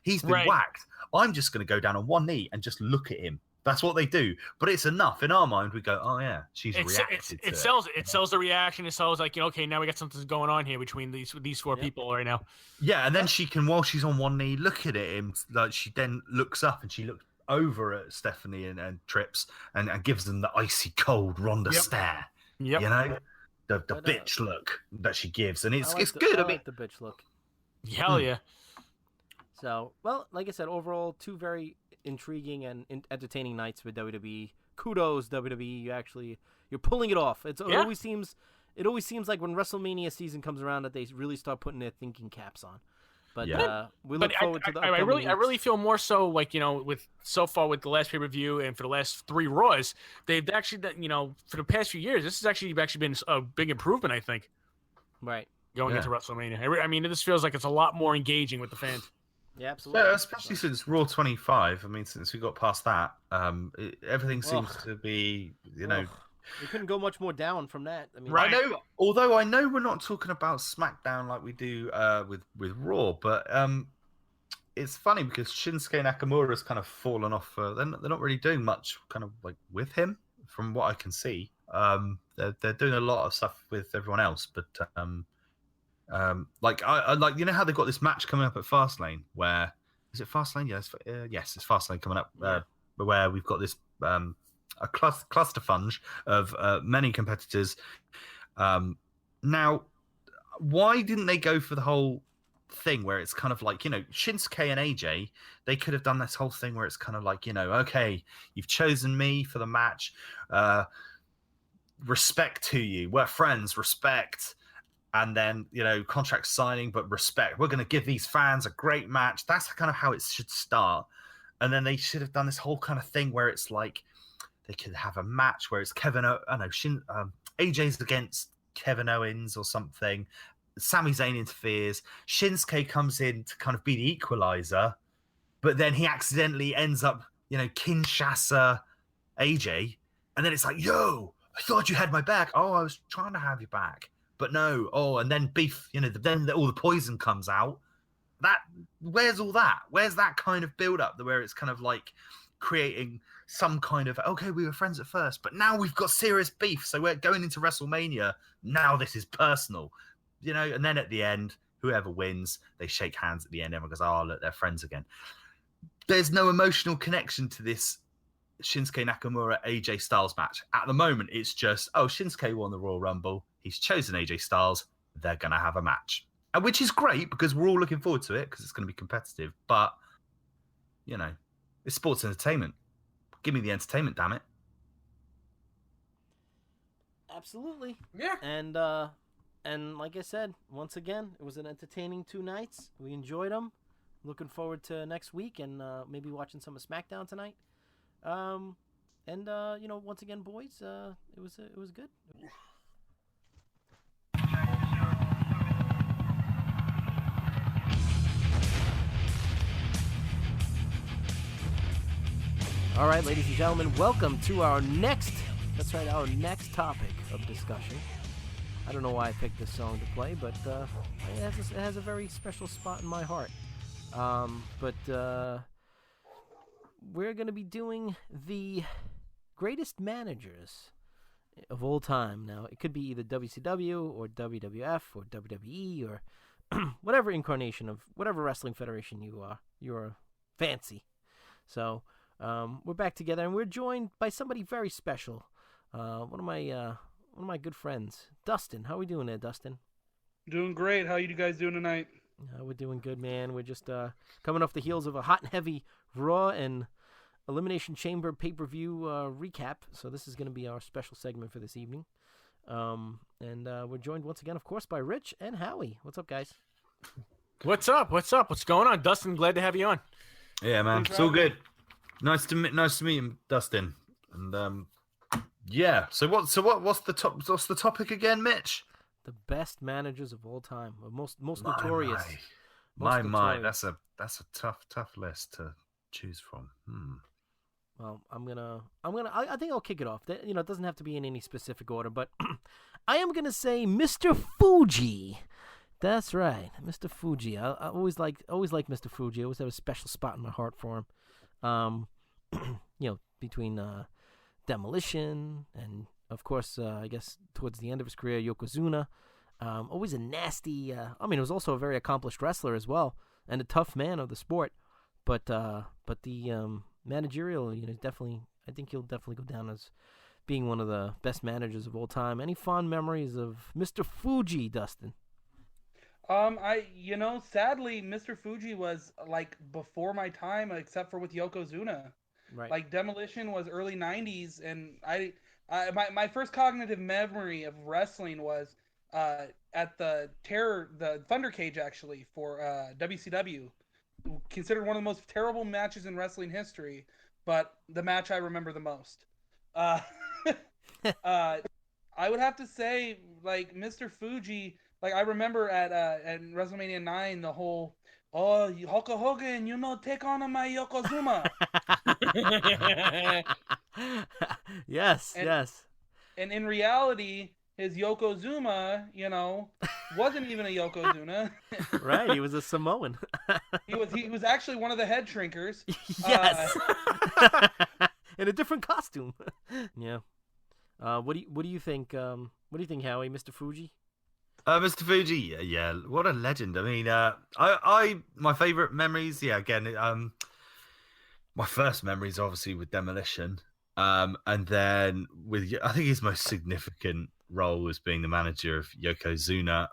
He's been whacked. I'm just going to go down on one knee and just look at him. That's what they do, but it's enough in our mind. We go, oh yeah, she's reacted. It sells the reaction. It sells okay, now we got something going on here between these four people right now. Yeah, and then she can, while she's on one knee, look at him. She then looks up and she looks over at Stephanie and Trips and gives them the icy cold Ronda stare. Yep. The bitch look that she gives, and it's good. I like the bitch look. Hell yeah. So, well, like I said, overall, two very intriguing and entertaining nights with WWE. Kudos, WWE. You're pulling it off. It always seems like when WrestleMania season comes around that they really start putting their thinking caps on. But we look forward to the I really feel more so with so far with the last pay-per-view and for the last 3 Raws, they've actually for the past few years, this has actually been a big improvement, I think. Right. Going into WrestleMania. I mean, this feels like it's a lot more engaging with the fans. Yeah, absolutely. Yeah, especially since Raw 25. I mean, since we got past that, everything seems to be, We couldn't go much more down from that. I mean, I know. Although I know we're not talking about SmackDown like we do with Raw, but it's funny because Shinsuke Nakamura's kind of fallen off. They're not really doing much kind of with him, from what I can see. They're doing a lot of stuff with everyone else, but. I like how they've got this match coming up at Fastlane. Where is it? Fastlane? Yes, it's Fastlane coming up. Where we've got this a clusterfunge of many competitors. Now, why didn't they go for the whole thing where it's kind of Shinsuke and AJ? They could have done this whole thing where it's kind of okay, you've chosen me for the match. Respect to you. We're friends. Respect. And then, contract signing, but respect. We're going to give these fans a great match. That's kind of how it should start. And then they should have done this whole kind of thing where it's like they could have a match where it's AJ's against Kevin Owens or something. Sami Zayn interferes. Shinsuke comes in to kind of be the equalizer, but then he accidentally ends up, Kinshasa AJ. And then it's like, yo, I thought you had my back. Oh, I was trying to have your back. But no. Oh, and then beef, then all the poison comes out. Where's all that? Where's that kind of build up where it's kind of like creating some kind of, okay, we were friends at first, but now we've got serious beef. So we're going into WrestleMania. Now this is personal, and then at the end, whoever wins, they shake hands at the end. Everyone goes, oh, look, they're friends again. There's no emotional connection to this Shinsuke Nakamura AJ Styles match. At the moment, it's just, Shinsuke won the Royal Rumble. He's chosen AJ Styles. They're going to have a match. Which is great because we're all looking forward to it because it's going to be competitive. But, it's sports entertainment. Give me the entertainment, damn it. Absolutely. Yeah. And like I said, once again, it was an entertaining 2 nights. We enjoyed them. Looking forward to next week and maybe watching some of SmackDown tonight. Once again, boys, it was good. All right, ladies and gentlemen, welcome to our next topic of discussion. I don't know why I picked this song to play, but it has a very special spot in my heart. We're going to be doing the greatest managers of all time. Now, it could be either WCW or WWF or WWE or whatever incarnation of whatever wrestling federation you're fancy. So we're back together, and we're joined by somebody very special. One of my good friends, Dustin. How are we doing there, Dustin? Doing great. How you guys doing tonight? We're doing good, man. We're just coming off the heels of a hot and heavy Raw and Elimination Chamber pay-per-view recap. So this is going to be our special segment for this evening. We're joined once again, of course, by Rich and Howie. What's up, guys? What's up? What's going on, Dustin? Glad to have you on. Yeah, man. It's all good. Nice to meet him, Dustin. And So what's the topic again, Mitch? The best managers of all time, most notorious. My. That's a tough list to choose from. Well, I think I'll kick it off. It doesn't have to be in any specific order, but I am gonna say Mr. Fuji. That's right, Mr. Fuji. I always liked Mr. Fuji. I always have a special spot in my heart for him. Between Demolition and, of course, I guess towards the end of his career, Yokozuna. Always a nasty. It was also a very accomplished wrestler as well, and a tough man of the sport. But the managerial, definitely, I think he'll definitely go down as being one of the best managers of all time. Any fond memories of Mr. Fuji, Dustin? Sadly, Mr. Fuji was like before my time, except for with Yokozuna. Right. Like Demolition was early '90s, and my first cognitive memory of wrestling was at the Thunder Cage actually for WCW, considered one of the most terrible matches in wrestling history, but the match I remember the most. I would have to say like Mr. Fuji. Like I remember at WrestleMania 9, the whole Hulk Hogan, take on my Yokozuna. Yes. And in reality, his Yokozuna, wasn't even a Yokozuna. Right, he was a Samoan. He was actually one of the head shrinkers. Yes. In a different costume. Yeah. What do you think? What do you think, Howie? Mr. Fuji? Mr. Fuji, yeah, what a legend. I mean, my favorite memories, again, my first memories obviously with Demolition, and then I think his most significant role was being the manager of Yokozuna,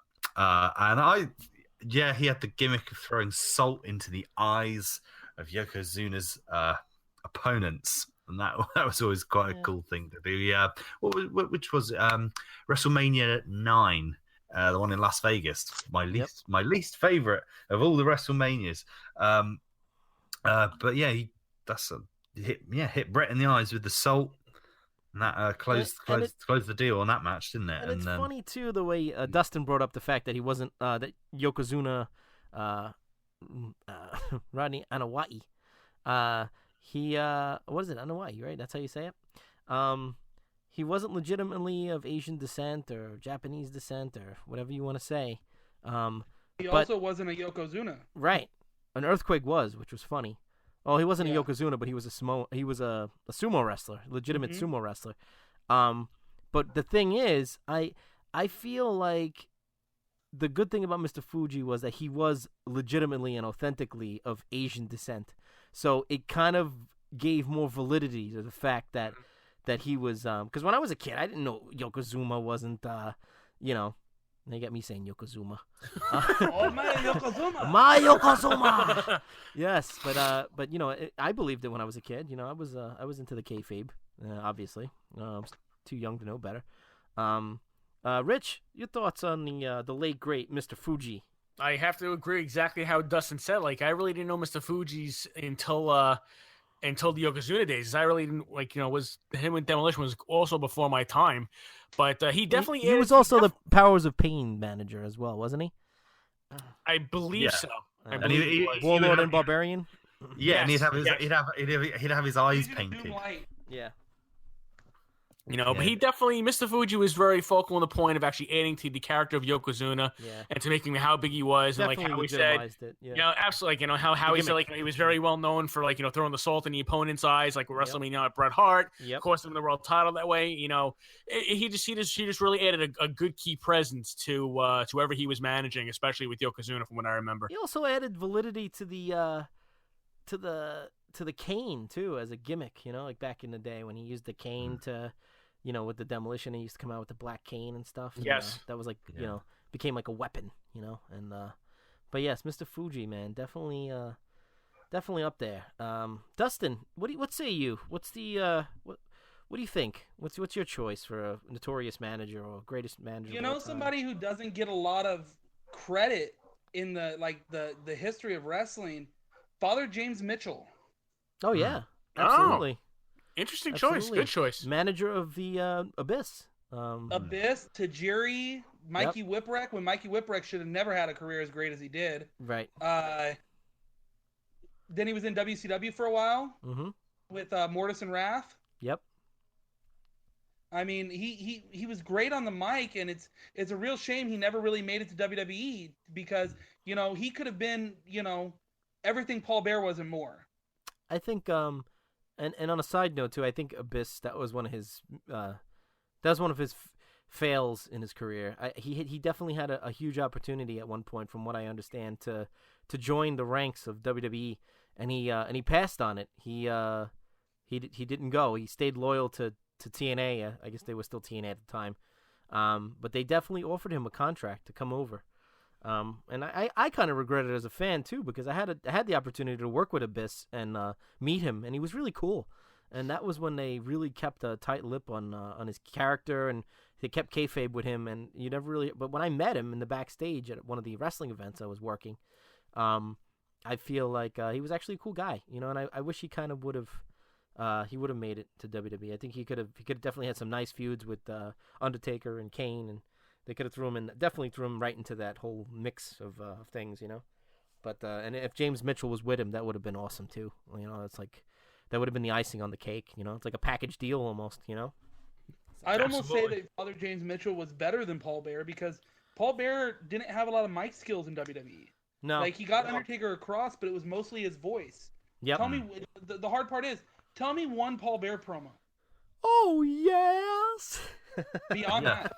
he had the gimmick of throwing salt into the eyes of Yokozuna's opponents. And that was always quite a cool thing to do. Yeah, which was WrestleMania 9. The one in Las Vegas, my least favorite of all the WrestleManias. But yeah, hit Brett in the eyes with the salt, and that closed the deal on that match, didn't it? And it's funny too the way Dustin brought up the fact that he wasn't that Yokozuna, Rodney Anawai, he what is it, Anawai, right? That's how you say it. He wasn't legitimately of Asian descent or Japanese descent or whatever you want to say. He also wasn't a Yokozuna. Right. An Earthquake was, which was funny. Oh, he wasn't Yeah. a Yokozuna, but he was a sumo wrestler, legitimate sumo wrestler. But the thing is, I feel like the good thing about Mr. Fuji was that he was legitimately and authentically of Asian descent. So it kind of gave more validity to the fact that he was, because when I was a kid, I didn't know Yokozuna wasn't, they get me saying Yokozuna. Oh, my Yokozuna! My Yokozuna! Yes, but I believed it when I was a kid. I was into the kayfabe, obviously. I was too young to know better. Rich, your thoughts on the late great Mr. Fuji? I have to agree exactly how Dustin said. Like, I really didn't know Mr. Fuji's until the Yokozuna days. I really didn't was him with Demolition was also before my time, but he definitely he was also the Powers of Pain manager as well, wasn't he? I believe so. I And believe he he was. Warlord would and have- Barbarian. Yeah, and Yes, he'd have his eyes He's gonna do painted. light. Yeah. But he definitely, Mr. Fuji was very focal on the point of actually adding to the character of Yokozuna Yeah. and to making how big he was and Definitely how he said, legitimized it. Yeah. absolutely, how he said, he was very well known for, throwing the salt in the opponent's eyes, like WrestleMania at Bret Hart, Yep. cost him the world title that way. He just really added a good key presence to whoever he was managing, especially with Yokozuna, from what I remember. He also added validity to the cane too as a gimmick. Like back in the day when he used the cane to, with the Demolition, he used to come out with the black cane and stuff. And, Yes. that was became like a weapon. And but yes, Mr. Fuji, man, definitely up there. Dustin, what say you? What's the what do you think? What's your choice for a notorious manager or greatest manager? of all time? Somebody who doesn't get a lot of credit in the history of wrestling, Father James Mitchell. Oh yeah, Oh. absolutely. Interesting Absolutely. choice. Good choice. Manager of the Abyss. Abyss, Tajiri, Mikey Whipwreck, when Mikey Whipwreck should have never had a career as great as he did. Right. Then he was in WCW for a while Mm-hmm. with Mortis and Wrath. Yep. I mean, he was great on the mic, and it's a real shame he never really made it to WWE because he could have been everything Paul Bear was and more. I think and on a side note too, I think Abyss, that was one of his fails in his career. He definitely had a huge opportunity at one point, from what I understand, to join the ranks of WWE, and he passed on it. He didn't go. He stayed loyal to TNA. I guess they were still TNA at the time. But they definitely offered him a contract to come over. And I kind of regret it as a fan too, because I had the opportunity to work with Abyss and meet him, and he was really cool. And that was when they really kept a tight lip on his character, and they kept kayfabe with him. And you never really. But when I met him in the backstage at one of the wrestling events I was working, I feel like he was actually a cool guy, and I wish he kind of would have. He would have made it to WWE. I think he could have definitely had some nice feuds with Undertaker and Kane, and they could have definitely threw him right into that whole mix of things, But and if James Mitchell was with him, that would have been awesome too. It's like that would have been the icing on the cake. It's like a package deal almost. I'd almost say Absolutely. that Father James Mitchell was better than Paul Bear because Paul Bear didn't have a lot of mic skills in WWE. No. Like he got Undertaker across, but it was mostly his voice. Yep. Tell me, the hard part is, tell me one Paul Bear promo. Oh yes. Beyond that,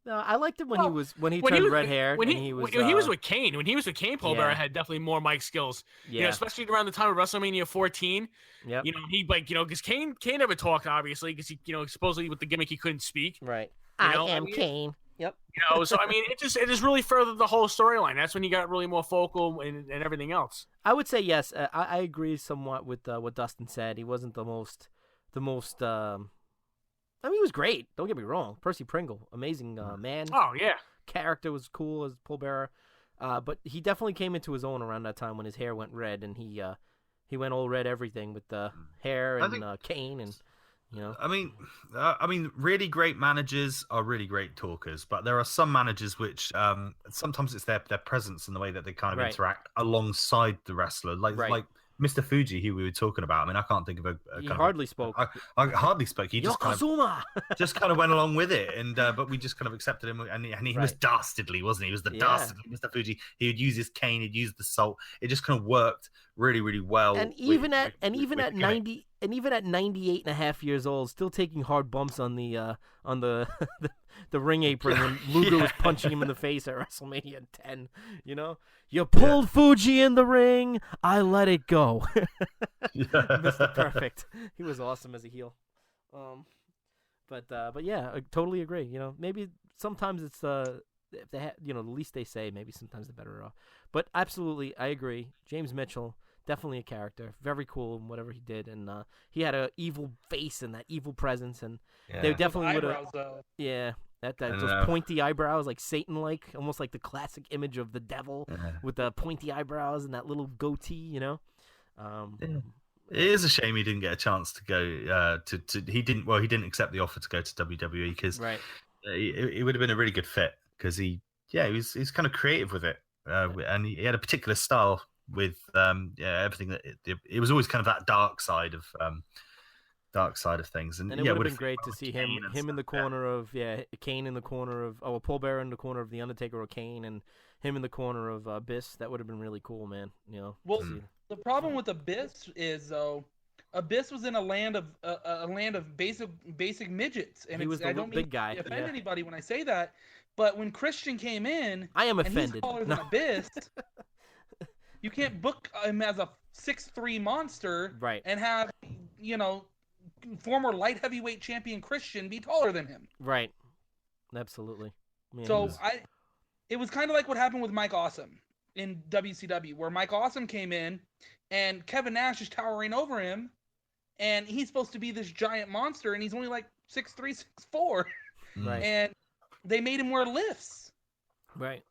No, I liked him when he When turned he was- red hair. When and he was with Kane. When he was with Kane, Paul yeah. Bearer had definitely more mic skills. yeah. Especially around the time of WrestleMania 14. Yep. He because Kane never talked, obviously, because he supposedly with the gimmick he couldn't speak. Right. You I know, am I mean- Kane. Yep. So I mean, it just really furthered the whole storyline. That's when he got really more focal and everything else. I would say yes. I agree somewhat with what Dustin said. He wasn't the most. I mean, he was great. Don't get me wrong. Percy Pringle, amazing man. Oh yeah. Character was cool as Paul Bearer. But he definitely came into his own around that time when his hair went red, and he he went all red everything with the hair I and think- cane and I mean, really great managers are really great talkers, but there are some managers which sometimes it's their presence and the way that they kind of Right. interact alongside the wrestler, like Mr. Fuji, who we were talking about. I mean, I can't think of a he kind hardly of spoke. I hardly spoke. He just Yokozuna. just kind of went along with it, and but we just kind of accepted him, and he was Right. dastardly, wasn't he? He was the Yeah. dastardly Mr. Fuji. He would use his cane, he'd use the salt. It just kind of worked really, really well. And even at with the gimmick. 90 and even at 98 and a half years old, still taking hard bumps on the the ring apron when Luger was punching him in the face at WrestleMania 10. You pulled Fuji in the ring, I let it go. Mr. Perfect. He was awesome as a heel. But yeah, I totally agree. Maybe sometimes it's if they the least they say, maybe sometimes the better off. But absolutely, I agree. James Mitchell, definitely a character, very cool in whatever he did, and he had a evil face and that evil presence, and they definitely would have. Yeah, those pointy eyebrows, like Satan-like, almost like the classic image of the devil with the pointy eyebrows and that little goatee. It is a shame he didn't get a chance to go. He didn't accept the offer to go to WWE because it would have been a really good fit because he's kind of creative with it, and he had a particular style with everything that it was always kind of that dark side of things, and it would have been great to see him in the corner of Kane in the corner of Paul Bearer in the corner of the Undertaker or Kane, and him in the corner of Abyss. That would have been really cool, man. Well, the problem with Abyss is though, Abyss was in a land of basic midgets, and he was I don't mean big guy. to offend anybody when I say that, but when Christian came in, I am offended. And he's taller than Abyss. You can't book him as a 6'3" monster, and have former light heavyweight champion Christian be taller than him. Right. Absolutely. Man, so it was kind of like what happened with Mike Awesome in WCW, where Mike Awesome came in, and Kevin Nash is towering over him, and he's supposed to be this giant monster, and he's only like 6'3", 6'4", and they made him wear lifts. Right.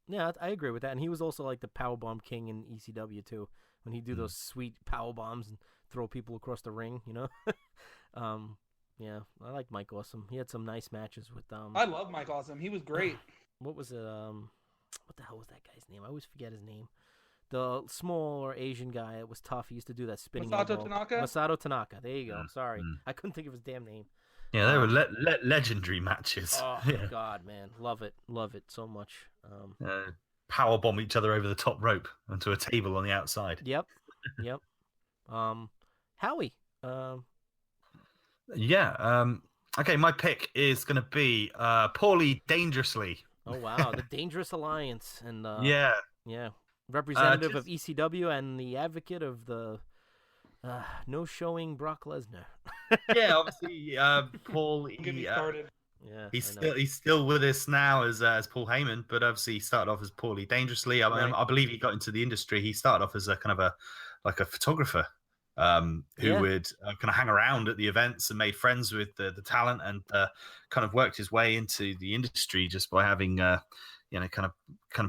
Yeah, I agree with that. And he was also like the powerbomb king in ECW too, when he'd do those sweet power bombs and throw people across the ring. Yeah, I like Mike Awesome. He had some nice matches with I love Mike Awesome. He was great. What was it? What the hell was that guy's name? I always forget his name. The smaller Asian guy. It was tough. He used to do that spinning elbow. Masato Tanaka. There you go. I'm sorry. I couldn't think of his damn name. Yeah, they were legendary matches. Oh, God, man. Love it so much. Power bomb each other over the top rope onto a table on the outside. Yep. Howie. Okay, my pick is going to be Paulie Dangerously. Oh, wow. The Dangerous Alliance. And yeah. Representative of ECW and the advocate of the no showing Brock Lesnar. Yeah, obviously, Paul. He's still with us now as Paul Heyman, but obviously he started off as Paulie Dangerously. I believe he got into the industry. He started off as a kind of a photographer who would kind of hang around at the events and made friends with the talent and kind of worked his way into the industry just by having kind of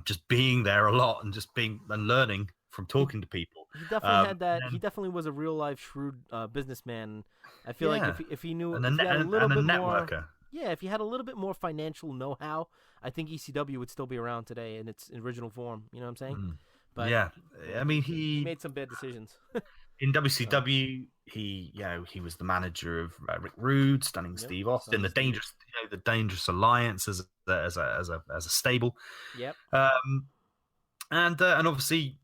just being there a lot and just being and learning from talking to people. He definitely had that. He definitely was a real life shrewd businessman. I feel like if he knew, if he had a little bit networker. More, if he had a little bit more financial know-how, I think ECW would still be around today in its original form. You know what I'm saying? But I mean, he made some bad decisions. In WCW, he was the manager of Rick Rude, Stunning Steve Austin, the Dangerous Alliance as a stable. Yep. And obviously,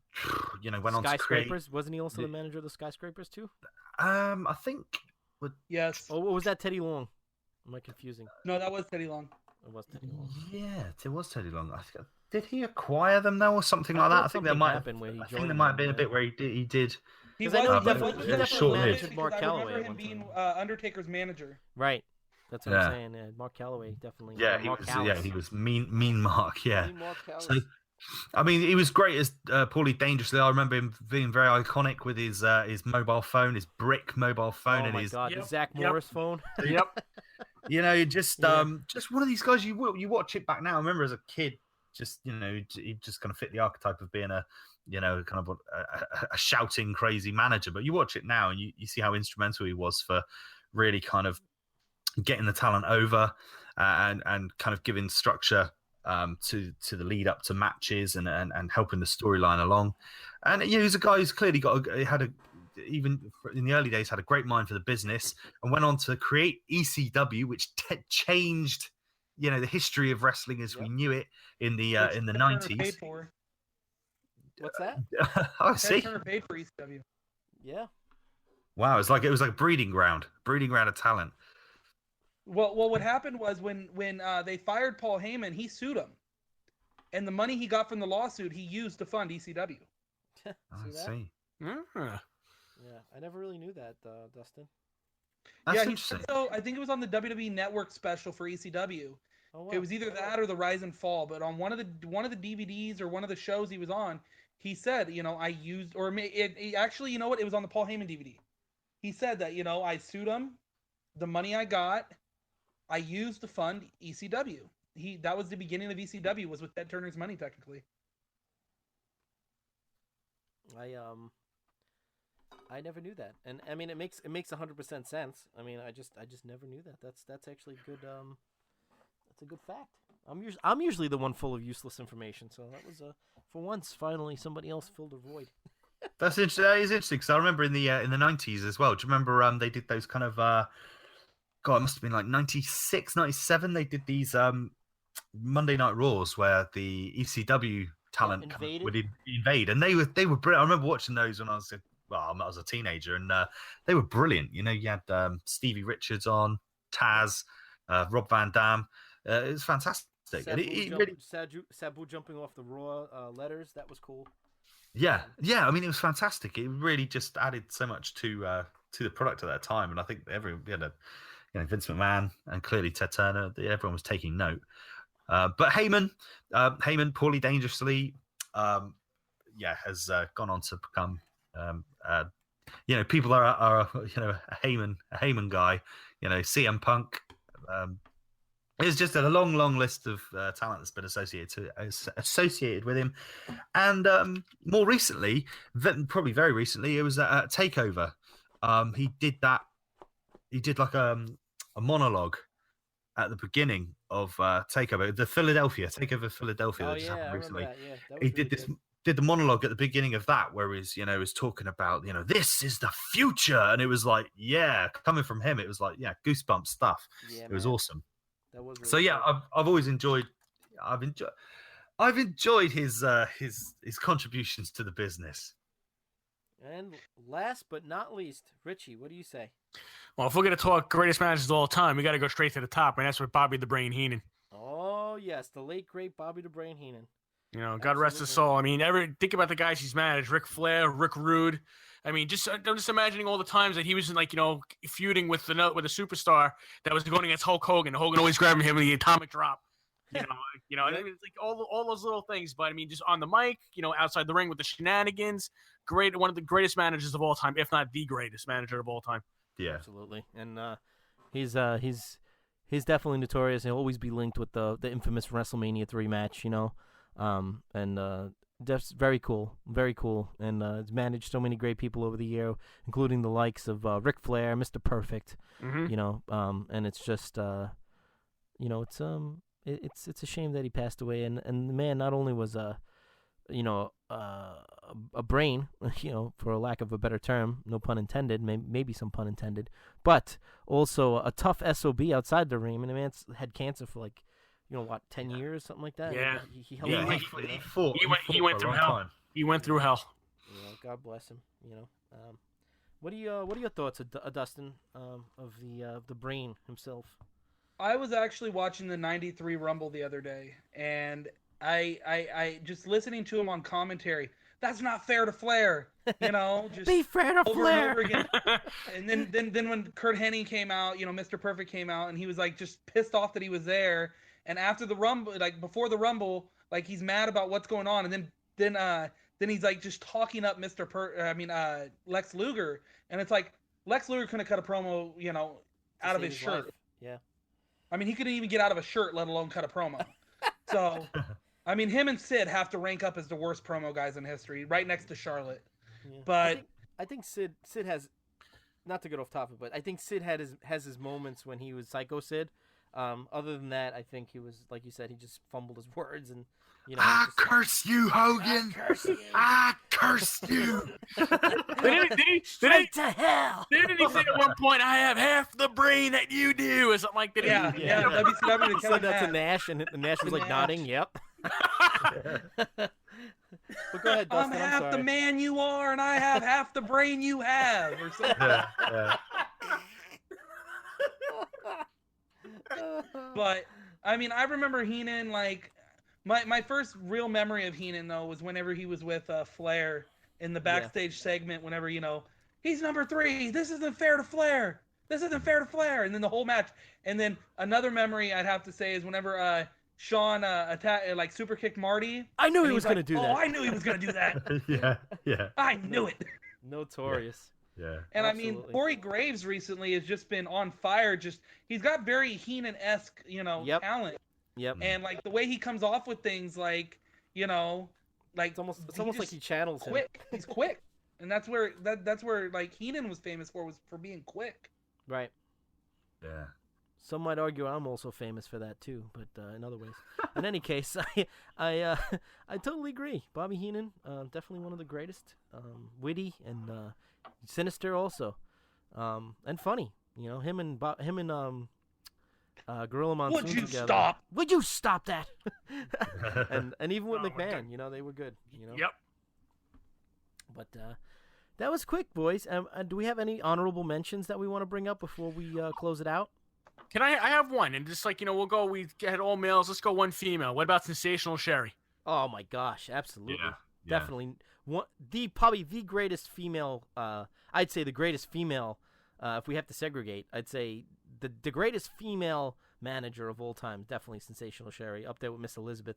went on to create. Skyscrapers. Wasn't he also the manager of the Skyscrapers too? I think. Yes. Oh, what was that? Teddy Long? Am I confusing? No, that was Teddy Long. It was Teddy Long. Yeah, it was Teddy Long. Did he acquire them though, or something like that? I think there might have been a bit where he did. He definitely managed Mark I Calloway. remember him being Undertaker's manager. Right. That's what I'm saying. Yeah, Mark Calloway definitely. Yeah, he was mean Mark. Yeah. So, I mean, he was great as Paulie Dangerously. I remember him being very iconic with his mobile phone, his brick mobile phone, and his the Zach Morris phone. Yep. Just one of these guys. You watch it back now. I remember as a kid just he just kind of fit the archetype of being a kind of a shouting crazy manager. But you watch it now and you see how instrumental he was for really kind of getting the talent over and kind of giving structure to the lead up to matches and helping the storyline along. And he's a guy who's clearly even in the early days had a great mind for the business and went on to create ECW, which changed the history of wrestling as we knew it in the 90s. What's that? I see. Ted Turner paid for ECW. Yeah. Wow, it was like a breeding ground of talent. Well, what happened was when they fired Paul Heyman, he sued him, and the money he got from the lawsuit he used to fund ECW. I see. Yeah, I never really knew that, Dustin. That's yeah, interesting. So I think it was on the WWE Network special for ECW. Oh, wow. It was either that or the Rise and Fall. But on one of the DVDs or one of the shows he was on, he said, I used, or it actually, you know what? It was on the Paul Heyman DVD. He said that, I sued him. The money I got, I used to fund ECW. That was the beginning of ECW, was with Ted Turner's money, technically. I never knew that, and I mean it makes 100% sense. I mean I just never knew that. That's actually good. That's a good fact. I'm usually the one full of useless information, so that was for once finally somebody else filled a void. That's interesting. That is interesting because I remember in the 90s as well. Do you remember they did those kind of God, it must have been like 96, 97. They did these Monday Night Raws where the ECW talent would invade, and they were brilliant. I remember watching those when I was a teenager, and they were brilliant. You had Stevie Richards on, Taz, Rob Van Dam. It was fantastic. Sabu jumping off the Raw letters, that was cool. Yeah. I mean, it was fantastic. It really just added so much to the product at that time, and I think everyone, Vince McMahon and clearly Ted Turner, everyone was taking note. But Heyman, poorly dangerously, has gone on to become, people are a Heyman guy, CM Punk. It's just a long list of talent that's been associated with him, and more recently, probably very recently, it was at Takeover. He did that. He did like a monologue at the beginning of Takeover, the Takeover Philadelphia. Oh, that just yeah, happened recently. That. Yeah, that was he really did the monologue at the beginning of that, where he's talking about this is the future, and it was like coming from him, it was like goosebump stuff. Yeah, it was awesome. That was really so yeah, cool. I've always enjoyed. I've enjoyed his contributions to the business. And last but not least, Richie, what do you say? Well, if we're going to talk greatest managers of all time, we got to go straight to the top, and that's with Bobby the Brain Heenan. Oh, yes, the late, great Bobby the Brain Heenan. God rest his soul. I mean, think about the guys he's managed: Ric Flair, Rick Rude. I mean, I'm just imagining all the times that he was feuding with a superstar that was going against Hulk Hogan. Hogan always grabbing him with the atomic drop. I mean, it's like all those little things. But I mean, just on the mic, outside the ring with the shenanigans. Great, one of the greatest managers of all time, if not the greatest manager of all time. Yeah, absolutely. And he's definitely notorious. He'll always be linked with the infamous WrestleMania 3 match. That's very cool, and has managed so many great people over the year, including the likes of Ric Flair, Mr. Perfect. Mm-hmm. And it's just it's a shame that he passed away, and the man not only was a brain, for a lack of a better term, no pun intended, maybe some pun intended, but also a tough SOB outside the ring. And the man had cancer for 10 years, something like that. Yeah. He went through hell. He went through hell. God bless him. What are your thoughts, Dustin, of the brain himself? I was actually watching the '93 Rumble the other day, and I just listening to him on commentary. That's not fair to Flair, just be fair to Flair. And over again. And then when Kurt Hennig came out, Mr. Perfect came out, and he was just pissed off that he was there. And after the Rumble, before the Rumble, he's mad about what's going on, and then he's just talking up Lex Luger, and it's Lex Luger couldn't have cut a promo, out of his shirt. Life. Yeah. I mean, he couldn't even get out of a shirt, let alone cut a promo. So, I mean, him and Sid have to rank up as the worst promo guys in history, right next to Charlotte. Yeah. But I think Sid has, not to get off topic, but I think Sid has his moments when he was Psycho Sid. Other than that, I think he was, like you said, he just fumbled his words and I just, curse you, Hogan. I curse you. Straight to hell. Didn't he say at one point, "I have half the brain that you do," or something like that? yeah, WCW He to said Kevin that to Nash. Nash, and Nash was like Nash. nodding. Yep. But go ahead, I'm Dustin. half sorry. the man you are, and I have half the brain you have, or something. Yeah. But I mean, I remember Heenan. Like my first real memory of Heenan though was whenever he was with Flair in the backstage segment. Whenever he's number 3. This isn't fair to Flair. This isn't fair to Flair. And then the whole match. And then another memory I'd have to say is whenever Shawn super kicked Marty. I knew and he was he's going to do like, that. Oh, I knew he was going to do that. Yeah. I knew it. Notorious. Yeah. And Absolutely. I mean, Corey Graves recently has just been on fire. He's got very Heenan-esque, Yep. talent. Yep. And like the way he comes off with things, like It's almost like he channels him. quick. He's quick, and that's where like Heenan was famous for being quick. Right. Yeah. Some might argue I'm also famous for that too, but in other ways. In any case, I totally agree. Bobby Heenan, definitely one of the greatest. Witty and sinister also, and funny. Him and Gorilla Monsoon Would you together. stop? Would you stop that? and even with Oh, my McMahon, God. they were good. Yep. But that was quick, boys. Do we have any honorable mentions that we want to bring up before we close it out? I have one, and just we'll go. We had all males. Let's go one female. What about Sensational Sherry? Oh my gosh, absolutely, Yeah. definitely probably the greatest female. I'd say the greatest female. If we have to segregate, I'd say the greatest female manager of all time. Definitely Sensational Sherry, up there with Miss Elizabeth,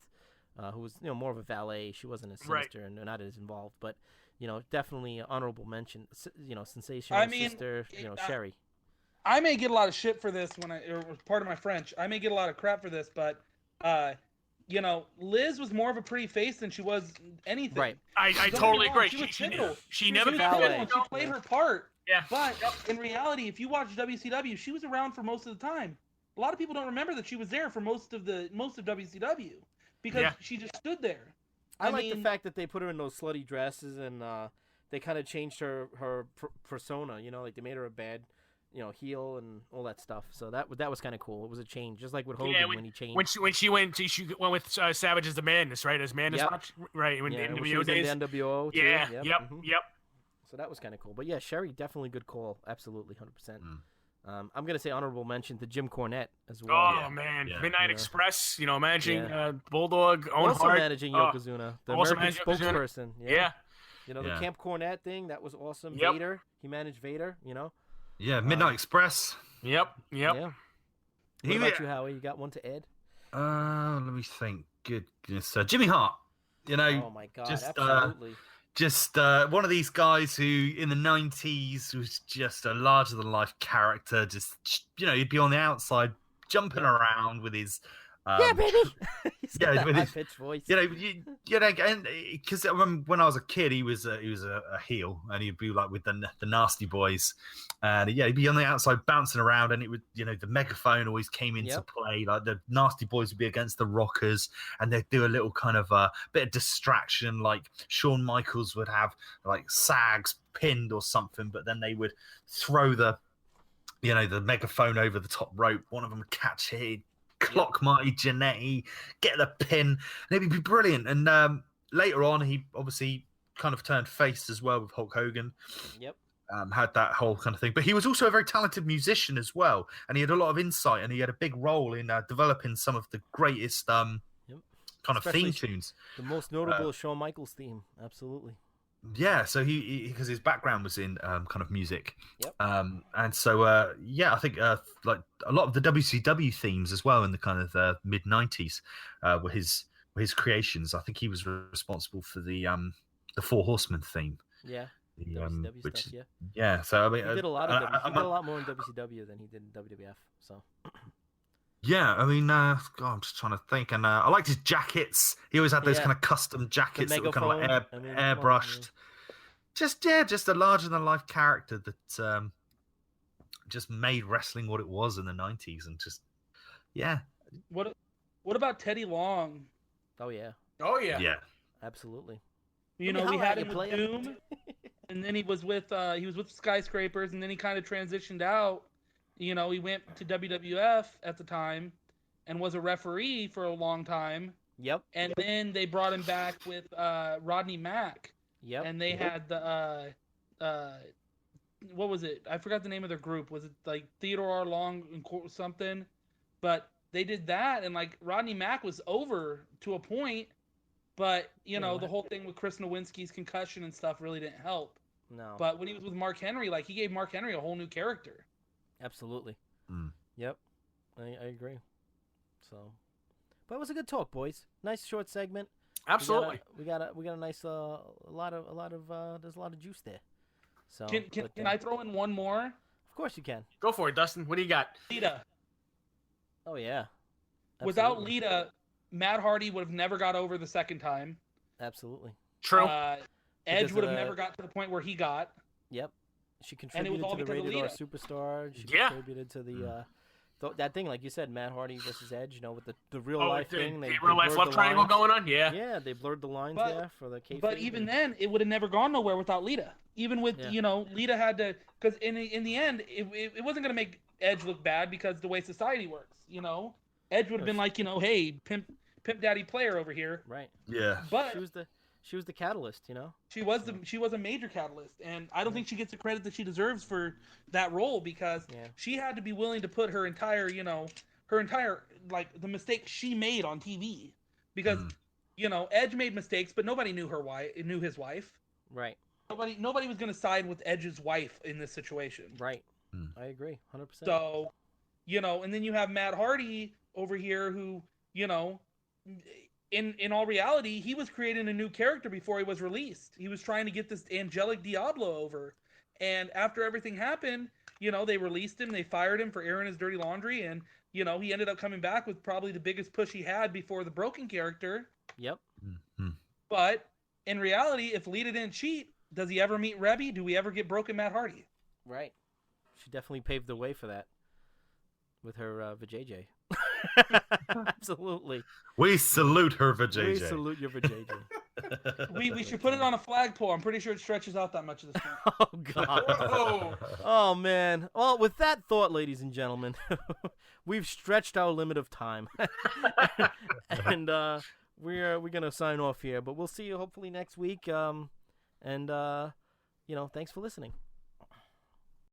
who was more of a valet. She wasn't as sinister and not as involved, but definitely an honorable mention. Sensational sister. Sherry. I may get a lot of shit for this or part of my French. I may get a lot of crap for this, but Liz was more of a pretty face than she was anything. Right. I Don't totally get me wrong, agree. She was pivotal. She never was valet. pivotal. She played her part. Yeah. But in reality, if you watch WCW, she was around for most of the time. A lot of people don't remember that she was there for most of WCW because she just stood there. I like the fact that they put her in those slutty dresses and they kind of changed her persona. Like they made her a bad, heel and all that stuff. So that was kind of cool. It was a change, just like with Hogan when he changed. When she went with Savage as the Madness, right? As Madness, Yep. Watch, right? When Yeah, the when she NWO was days. in the NWO too. Yeah. Yep. Yep. Mhm. Yep. So that was kind of cool. But yeah, Sherry, definitely good call. Absolutely, 100%. I'm gonna say honorable mention to Jim Cornette as well. Oh man, Yeah. Midnight Yeah. Express. Managing Bulldog, Owen Also Hart. managing Yokozuna, the also American managing Yokozuna. spokesperson. Yeah. The Yeah. Camp Cornette thing, that was awesome. Yep. Vader, he managed Vader. Yeah. Midnight Express. Yep. Yeah. What He- about you, Howie? You got one to add? Let me think. Goodness, Jimmy Hart. Oh my God, just, absolutely. Just one of these guys who in the 90s was just a larger than life character. Just he'd be on the outside jumping around with his yeah, baby. yeah, with his high-pitched voice. and because when I was a kid, he was a heel, and he'd be like with the Nasty Boys, and he'd be on the outside bouncing around, and it would the megaphone always came into play. Like the Nasty Boys would be against the Rockers, and they'd do a little kind of bit of distraction, like Shawn Michaels would have like Sags pinned or something, but then they would throw the megaphone over the top rope. One of them would catch it. Clock Marty Jannetty, get the pin, and it'd be brilliant. And later on, he obviously kind of turned face as well with Hulk Hogan. Yep. Had that whole kind of thing. But he was also a very talented musician as well, and he had a lot of insight, and he had a big role in developing some of the greatest kind of Especially theme tunes. The most notable is Shawn Michaels' theme. Absolutely. Yeah, so he because his background was in kind of music. Yep. And so I think like a lot of the WCW themes as well in the kind of mid 90s were his creations. I think he was responsible for the Four Horsemen theme. Yeah. The, WCW which stuff, yeah. Yeah, so I mean He did a lot of he did a lot more in WCW than he did in WWF. So Yeah, I mean, God, I'm just trying to think, and I liked his jackets. He always had those Yeah. kind of custom jackets that were kind of megaphone. like I mean, come on, airbrushed. Just a larger than life character that just made wrestling what it was in the '90s, and just yeah, What about Teddy Long? Oh yeah, Oh yeah. yeah, absolutely. You Let me know, we holler had at him you, with player. Doom, and then he was with Skyscrapers, and then he kind of transitioned out. You know, he went to WWF at the time, and was a referee for a long time. Yep. And then they brought him back with Rodney Mack, Yep. and they had the what was it? I forgot the name of their group. Was it like Theodore R. Long and something? But they did that, and like Rodney Mack was over to a point, but you know the whole thing with Chris Nowinski's concussion and stuff really didn't help. No. But when he was with Mark Henry, like he gave Mark Henry a whole new character. Absolutely. Mm. Yep. I agree. So, but it was a good talk, boys. Nice short segment. Absolutely. We got a nice a lot of there's a lot of juice there. So Can I throw in one more? Of course you can. Go for it, Dustin. What do you got? Lita. Oh yeah. Without Absolutely. Lita, Matt Hardy would have never got over the second time. Absolutely. True. Edge Because would have of the- never got to the point where he got. Yep. She And it contributed was all to the because of Rated R Lita. Superstar. She Yeah. contributed to the that thing, like you said, Matt Hardy versus Edge. You know, with the real Oh, life the thing. They real life blurred love the triangle lines. going on. Yeah. Yeah, they blurred the lines But- there for the kayfabe. But even then, it would have never gone nowhere without Lita. Even with Yeah. Lita had to, because in the end, it wasn't gonna make Edge look bad because the way society works. Edge would have been like, hey, pimp daddy player over here. Right. yeah. But She was the catalyst. You know. she was a major catalyst, and I don't think she gets the credit that she deserves for that role because she had to be willing to put her entire like the mistakes she made on TV because Edge made mistakes, but nobody knew his wife. Right. Nobody was going to side with Edge's wife in this situation. Right. I agree, 100%. So, and then you have Matt Hardy over here who, in all reality, he was creating a new character before he was released. He was trying to get this angelic Diablo over. And after everything happened, they released him, they fired him for airing his dirty laundry, and, he ended up coming back with probably the biggest push he had before the Broken character. Yep. Mm-hmm. But in reality, if Lita didn't cheat, does he ever meet Rebby? Do we ever get Broken Matt Hardy? Right. She definitely paved the way for that with her vajayjay. Absolutely. We salute her for JJ. We salute your vajayjay. We should put it on a flagpole. I'm pretty sure it stretches out that much at this point. Oh God. Whoa. Oh man. Well, with that thought, ladies and gentlemen, we've stretched our limit of time, and we're gonna sign off here. But we'll see you hopefully next week. And thanks for listening.